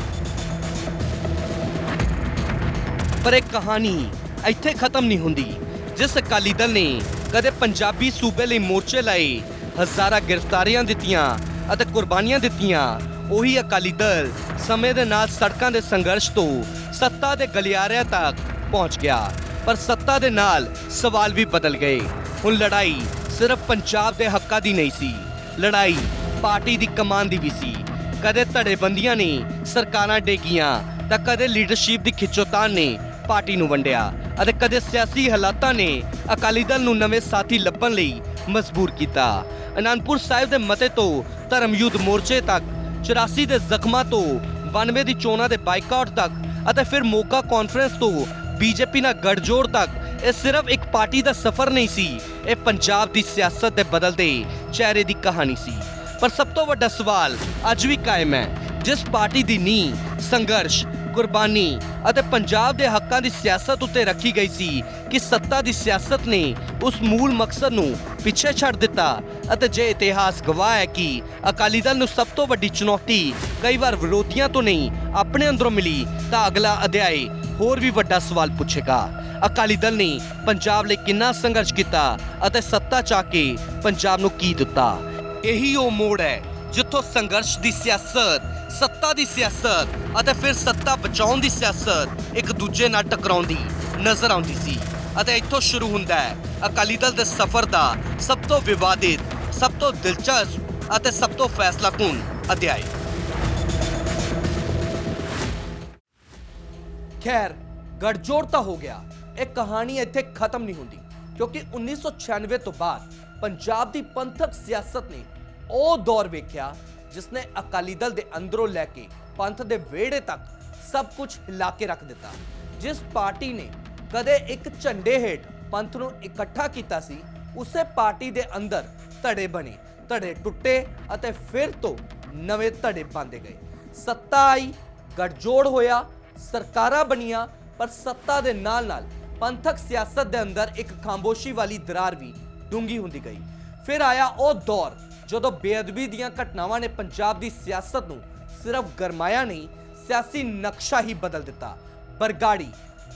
ਪਰ ਇਹ ਕਹਾਣੀ ਇੱਥੇ ਖਤਮ ਨਹੀਂ ਹੁੰਦੀ। ਜਿਸ ਅਕਾਲੀ ਦਲ ਨੇ ਕਦੇ ਪੰਜਾਬੀ ਸੂਬੇ ਲਈ ਮੋਰਚੇ ਲਾਏ, ਹਜ਼ਾਰਾਂ ਗ੍ਰਿਫਤਾਰੀਆਂ ਦਿੱਤੀਆਂ ਅਤੇ ਕੁਰਬਾਨੀਆਂ ਦਿੱਤੀਆਂ, ਉਹੀ ਅਕਾਲੀ ਦਲ ਸਮੇਂ ਦੇ ਨਾਲ ਸੜਕਾਂ ਦੇ ਸੰਘਰਸ਼ ਤੋਂ ਸੱਤਾ ਦੇ ਗਲਿਆਰਿਆਂ ਤੱਕ ਪਹੁੰਚ ਗਿਆ। ਪਰ ਸੱਤਾ ਦੇ ਨਾਲ ਸਵਾਲ ਵੀ ਬਦਲ ਗਏ। ਹੁਣ ਲੜਾਈ ਸਿਰਫ ਪੰਜਾਬ ਦੇ ਹੱਕਾਂ ਦੀ ਨਹੀਂ ਸੀ, ਲੜਾਈ ਪਾਰਟੀ ਦੀ ਕਮਾਨ ਦੀ ਵੀ ਸੀ। ਕਦੇ ਧੜੇਬੰਦੀਆਂ ਨੇ ਸਰਕਾਰਾਂ ਡੇਗੀਆਂ ਤਾਂ ਕਦੇ ਲੀਡਰਸ਼ਿਪ ਦੀ ਖਿੱਚੋਤਾਣ ਨੇ ਪਾਰਟੀ ਨੂੰ ਵੰਡਿਆ ਅਤੇ ਕਦੇ ਸਿਆਸੀ ਹਾਲਾਤਾਂ ਨੇ ਅਕਾਲੀ ਦਲ ਨੂੰ ਨਵੇਂ ਸਾਥੀ ਲੱਭਣ ਲਈ ਮਜਬੂਰ ਕੀਤਾ। ਅਨੰਦਪੁਰ ਸਾਹਿਬ ਦੇ ਮਤੇ ਤੋਂ ਧਰਮ ਯੁੱਧ ਮੋਰਚੇ ਤੱਕ, 84 ਦੇ ਜ਼ਖਮਾਂ ਤੋਂ 92 ਦੀ ਚੋਣਾਂ ਦੇ ਬਾਈਕਾਟ ਤੱਕ ਅਤੇ ਫਿਰ ਮੋਗਾ ਕਾਨਫਰੰਸ ਤੋਂ BJP ਨਾਲ ਗੱਠਜੋੜ ਤੱਕ, ਇਹ ਸਿਰਫ ਇੱਕ ਪਾਰਟੀ ਦਾ ਸਫ਼ਰ ਨਹੀਂ ਸੀ, ਇਹ ਪੰਜਾਬ ਦੀ ਸਿਆਸਤ ਦੇ ਬਦਲਦੇ ਚਿਹਰੇ ਦੀ ਕਹਾਣੀ ਸੀ। ਪਰ ਸਭ ਤੋਂ ਵੱਡਾ ਸਵਾਲ ਅੱਜ ਵੀ ਕਾਇਮ ਹੈ। ਜਿਸ ਪਾਰਟੀ ਦੀ ਨੀਂਹ ਸੰਘਰਸ਼, ਕੁਰਬਾਨੀ ਅਤੇ ਪੰਜਾਬ ਦੇ ਹੱਕਾਂ ਦੀ ਸਿਆਸਤ ਉੱਤੇ ਰੱਖੀ ਗਈ ਸੀ, ਕਿ ਸੱਤਾ ਦੀ ਸਿਆਸਤ ਨੇ ਉਸ ਮੂਲ ਮਕਸਦ ਨੂੰ ਪਿੱਛੇ ਛੱਡ ਦਿੱਤਾ। ਅਤੇ ਜੇ ਇਤਿਹਾਸ ਗਵਾਹ ਹੈ ਕਿ ਅਕਾਲੀ ਦਲ ਨੂੰ ਸਭ ਤੋਂ ਵੱਡੀ ਚੁਣੌਤੀ ਕਈ ਵਾਰ ਵਿਰੋਧੀਆਂ ਤੋਂ ਨਹੀਂ ਆਪਣੇ ਅੰਦਰੋਂ ਮਿਲੀ, ਤਾਂ ਅਗਲਾ ਅਧਿਆਇ ਹੋਰ ਵੀ ਵੱਡਾ ਸਵਾਲ ਪੁੱਛੇਗਾ। ਅਕਾਲੀ ਦਲ ਨੇ ਪੰਜਾਬ ਲਈ ਕਿੰਨਾ ਸੰਘਰਸ਼ ਕੀਤਾ ਅਤੇ ਸੱਤਾ 'ਚ ਆ ਕੇ ਪੰਜਾਬ ਨੂੰ ਕੀ ਦਿੱਤਾ। ਇਹੀ ਉਹ ਮੋੜ ਹੈ ਜਿੱਥੋਂ ਸੰਘਰਸ਼ ਦੀ ਸਿਆਸਤ, ਸੱਤਾ ਦੀ ਸਿਆਸਤ ਅਤੇ ਫਿਰ ਸੱਤਾ ਬਚਾਉਣ ਦੀ ਸਿਆਸਤ ਇੱਕ ਦੂਜੇ ਨਾਲ ਟਕਰਾਉਂਦੀ ਨਜ਼ਰ ਆਉਂਦੀ ਸੀ। ਅਤੇ ਇੱਥੋਂ ਸ਼ੁਰੂ ਹੁੰਦਾ ਹੈ ਅਕਾਲੀ ਦਲ ਦੇ ਸਫ਼ਰ ਦਾ ਸਭ ਤੋਂ ਵਿਵਾਦਿਤ, ਸਭ ਤੋਂ ਦਿਲਚਸਪ ਅਤੇ ਸਭ ਤੋਂ ਫੈਸਲਾਕੁਨ ਅਧਿਆਇ। ਖੈਰ, ਗੱਠਜੋੜ ਤਾਂ ਹੋ ਗਿਆ, ਇਹ ਕਹਾਣੀ ਇੱਥੇ ਖਤਮ ਨਹੀਂ ਹੁੰਦੀ, ਕਿਉਂਕਿ 1996 ਤੋਂ ਬਾਅਦ ਪੰਜਾਬ ਦੀ ਪੰਥਕ ਸਿਆਸਤ ਨੇ ਉਹ ਦੌਰ ਵੇਖਿਆ ਜਿਸ ਨੇ ਅਕਾਲੀ ਦਲ ਦੇ ਅੰਦਰੋਂ ਲੈ ਕੇ ਪੰਥ ਦੇ ਵਿਹੜੇ ਤੱਕ ਸਭ ਕੁਝ ਹਿਲਾ ਕੇ ਰੱਖ ਦਿੱਤਾ। ਜਿਸ ਪਾਰਟੀ ਨੇ ਕਦੇ ਇੱਕ ਝੰਡੇ ਹੇਠ ਪੰਥ ਨੂੰ ਇਕੱਠਾ ਕੀਤਾ ਸੀ, ਉਸੇ ਪਾਰਟੀ ਦੇ ਅੰਦਰ ਧੜੇ ਬਣੇ, ਧੜੇ ਟੁੱਟੇ ਅਤੇ ਫਿਰ ਤੋਂ ਨਵੇਂ ਧੜੇ ਬਾਂਧੇ ਗਏ। ਸੱਤਾ ਆਈ, ਗੱਠਜੋੜ ਹੋਇਆ, ਸਰਕਾਰਾਂ ਬਣੀਆਂ, ਪਰ ਸੱਤਾ ਦੇ ਨਾਲ-ਨਾਲ ਪੰਥਕ ਸਿਆਸਤ ਦੇ ਅੰਦਰ ਇੱਕ ਖਾਮੋਸ਼ੀ ਵਾਲੀ ਦਰਾਰ ਵੀ ਡੂੰਗੀ ਹੁੰਦੀ ਗਈ। ਫਿਰ ਆਇਆ ਉਹ ਦੌਰ ਜਦੋਂ ਬੇਅਦਬੀ ਦੀਆਂ ਘਟਨਾਵਾਂ ਨੇ ਪੰਜਾਬ ਦੀ ਸਿਆਸਤ ਨੂੰ ਸਿਰਫ ਗਰਮਾਇਆ ਨਹੀਂ, ਸਿਆਸੀ ਨਕਸ਼ਾ ਹੀ ਬਦਲ ਦਿੱਤਾ। ਬਰਗਾੜੀ,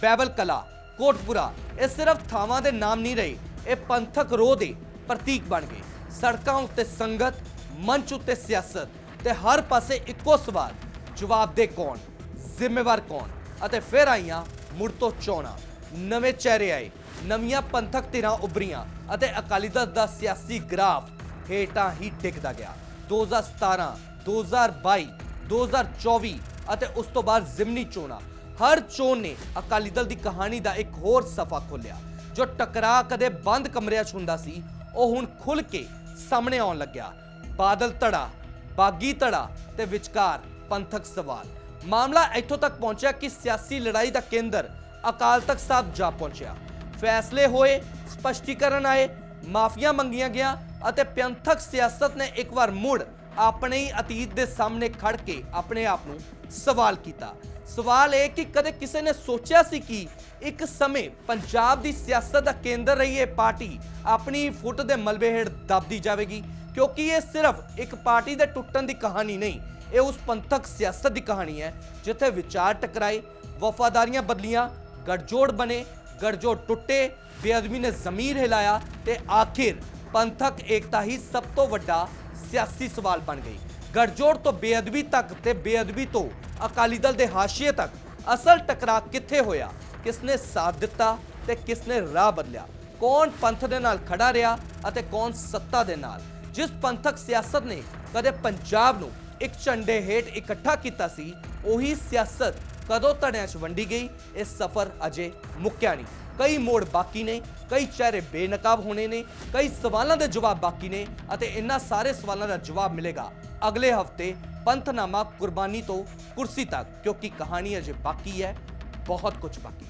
ਬੈਬਲ ਕਲਾ, ਕੋਟਪੁਰਾ, ਇਹ ਸਿਰਫ ਥਾਵਾਂ ਦੇ ਨਾਮ ਨਹੀਂ ਰਹੇ, ਇਹ ਪੰਥਕ ਰੋਹ ਦੇ ਪ੍ਰਤੀਕ ਬਣ ਗਏ। ਸੜਕਾਂ ਉੱਤੇ ਸੰਗਤ, ਮੰਚ ਉੱਤੇ ਸਿਆਸਤ ਤੇ ਹਰ ਪਾਸੇ ਇੱਕੋ ਸਵਾਲ, ਜਵਾਬਦੇਹ ਕੌਣ, ਜ਼ਿੰਮੇਵਾਰ ਕੌਣ। ਅਤੇ ਫਿਰ ਆਈਆਂ ਮੁੜ ਤੋਂ ਚੋਣਾਂ, ਨਵੇਂ ਚਿਹਰੇ ਆਏ, ਨਵੀਆਂ ਪੰਥਕ ਧਿਰਾਂ ਉੱਭਰੀਆਂ ਅਤੇ ਅਕਾਲੀ ਦਲ ਦਾ ਸਿਆਸੀ ਗ੍ਰਾਫ ਹੇਠਾਂ ਹੀ ਡਿੱਗਦਾ ਗਿਆ। 2017, 2022, 2024 ਅਤੇ ਉਸ ਤੋਂ ਬਾਅਦ ਜ਼ਿਮਨੀ ਚੋਣਾਂ, ਹਰ ਚੋਣ ਨੇ ਅਕਾਲੀ ਦਲ ਦੀ ਕਹਾਣੀ ਦਾ ਇੱਕ ਹੋਰ ਸਫਾ ਖੋਲ੍ਹਿਆ। ਜੋ ਟਕਰਾਅ ਕਦੇ ਬੰਦ ਕਮਰਿਆਂ 'ਚ ਹੁੰਦਾ ਸੀ, ਉਹ ਹੁਣ ਖੁੱਲ੍ਹ ਕੇ ਸਾਹਮਣੇ ਆਉਣ ਲੱਗਿਆ। ਬਾਦਲ ਧੜਾ, ਬਾਗੀ ਧੜਾ ਤੇ ਵਿਚਕਾਰ ਪੰਥਕ ਸਵਾਲ। ਮਾਮਲਾ ਇੱਥੋਂ ਤੱਕ ਪਹੁੰਚਿਆ ਕਿ ਸਿਆਸੀ ਲੜਾਈ ਦਾ ਕੇਂਦਰ ਅਕਾਲ ਤਖਤ ਸਾਹਿਬ ਜਾ ਪਹੁੰਚਿਆ। ਫੈਸਲੇ ਹੋਏ, ਸਪਸ਼ਟੀਕਰਨ ਆਏ, ਮਾਫੀਆਂ ਮੰਗੀਆਂ ਗਿਆ ਅਤੇ ਪੰਥਕ ਸਿਆਸਤ ਨੇ ਇੱਕ ਵਾਰ ਮੁੜ ਆਪਣੇ ਹੀ ਅਤੀਤ ਦੇ ਸਾਹਮਣੇ ਖੜ ਕੇ ਆਪਣੇ ਆਪ ਨੂੰ ਸਵਾਲ ਕੀਤਾ। ਸਵਾਲ ਇਹ ਕਿ ਕਦੇ ਕਿਸੇ ਨੇ ਸੋਚਿਆ ਸੀ ਕਿ ਇੱਕ ਸਮੇਂ ਪੰਜਾਬ ਦੀ ਸਿਆਸਤ ਦਾ ਕੇਂਦਰ ਰਹੀ ਇਹ ਪਾਰਟੀ ਆਪਣੀ ਫੁੱਟ ਦੇ ਮਲਬੇ ਹੇਠ ਦਬਦੀ ਜਾਵੇਗੀ? ਕਿਉਂਕਿ ਇਹ ਸਿਰਫ ਇੱਕ ਪਾਰਟੀ ਦੇ ਟੁੱਟਣ ਦੀ ਕਹਾਣੀ ਨਹੀਂ, ਇਹ ਉਸ ਪੰਥਕ ਸਿਆਸਤ ਦੀ ਕਹਾਣੀ ਹੈ ਜਿੱਥੇ ਵਿਚਾਰ ਟਕਰਾਏ, ਵਫਾਦਾਰੀਆਂ ਬਦਲੀਆਂ, ਗੱਠਜੋੜ ਬਣੇ, ਗੱਠਜੋੜ ਟੁੱਟੇ, ਬੇਅਦਬੀ ਨੇ ਜ਼ਮੀਰ ਹਿਲਾਇਆ ਤੇ ਆਖਿਰ ਪੰਥਕ ਏਕਤਾ ਹੀ ਸਭ ਤੋਂ ਵੱਡਾ ਸਿਆਸੀ ਸਵਾਲ ਬਣ ਗਈ। ਗੱਠਜੋੜ ਤੋਂ ਬੇਅਦਬੀ ਤੱਕ ਤੇ ਬੇਅਦਬੀ ਤੋਂ ਅਕਾਲੀ ਦਲ ਦੇ ਹਾਸ਼ੀਏ ਤੱਕ ਅਸਲ ਟਕਰਾਅ ਕਿੱਥੇ ਹੋਇਆ, ਕਿਸਨੇ ਸਾਥ ਦਿੱਤਾ ਤੇ ਕਿਸਨੇ ਰਾਹ ਬਦਲਿਆ, ਕੌਣ ਪੰਥ ਦੇ ਨਾਲ ਖੜਾ ਰਿਹਾ ਅਤੇ ਕੌਣ ਸੱਤਾ ਦੇ ਨਾਲ। ਜਿਸ ਪੰਥਕ ਸਿਆਸਤ ਨੇ ਕਦੇ ਪੰਜਾਬ ਨੂੰ ਇੱਕ ਝੰਡੇ ਹੇਠ ਇਕੱਠਾ ਕੀਤਾ ਸੀ, ਉਹੀ ਸਿਆਸਤ ਕਦੋਂ ਧੜਿਆਂ 'ਚ ਵੰਡੀ ਗਈ, ਇਹ ਸਫ਼ਰ ਅਜੇ ਮੁੱਕਿਆ ਨਹੀਂ। ਕਈ ਮੋੜ ਬਾਕੀ ਨੇ, ਕਈ ਚਿਹਰੇ ਬੇਨਕਾਬ ਹੋਣੇ ਨੇ, ਕਈ ਸਵਾਲਾਂ ਦੇ ਜਵਾਬ ਬਾਕੀ ਨੇ ਅਤੇ ਇਹਨਾਂ ਸਾਰੇ ਸਵਾਲਾਂ ਦਾ ਜਵਾਬ ਮਿਲੇਗਾ ਅਗਲੇ ਹਫਤੇ ਪੰਥਨਾਮਾ ਕੁਰਬਾਨੀ ਤੋਂ ਕੁਰਸੀ ਤੱਕ, ਕਿਉਂਕਿ ਕਹਾਣੀ ਅਜੇ ਬਾਕੀ ਹੈ, ਬਹੁਤ ਕੁਝ ਬਾਕੀ।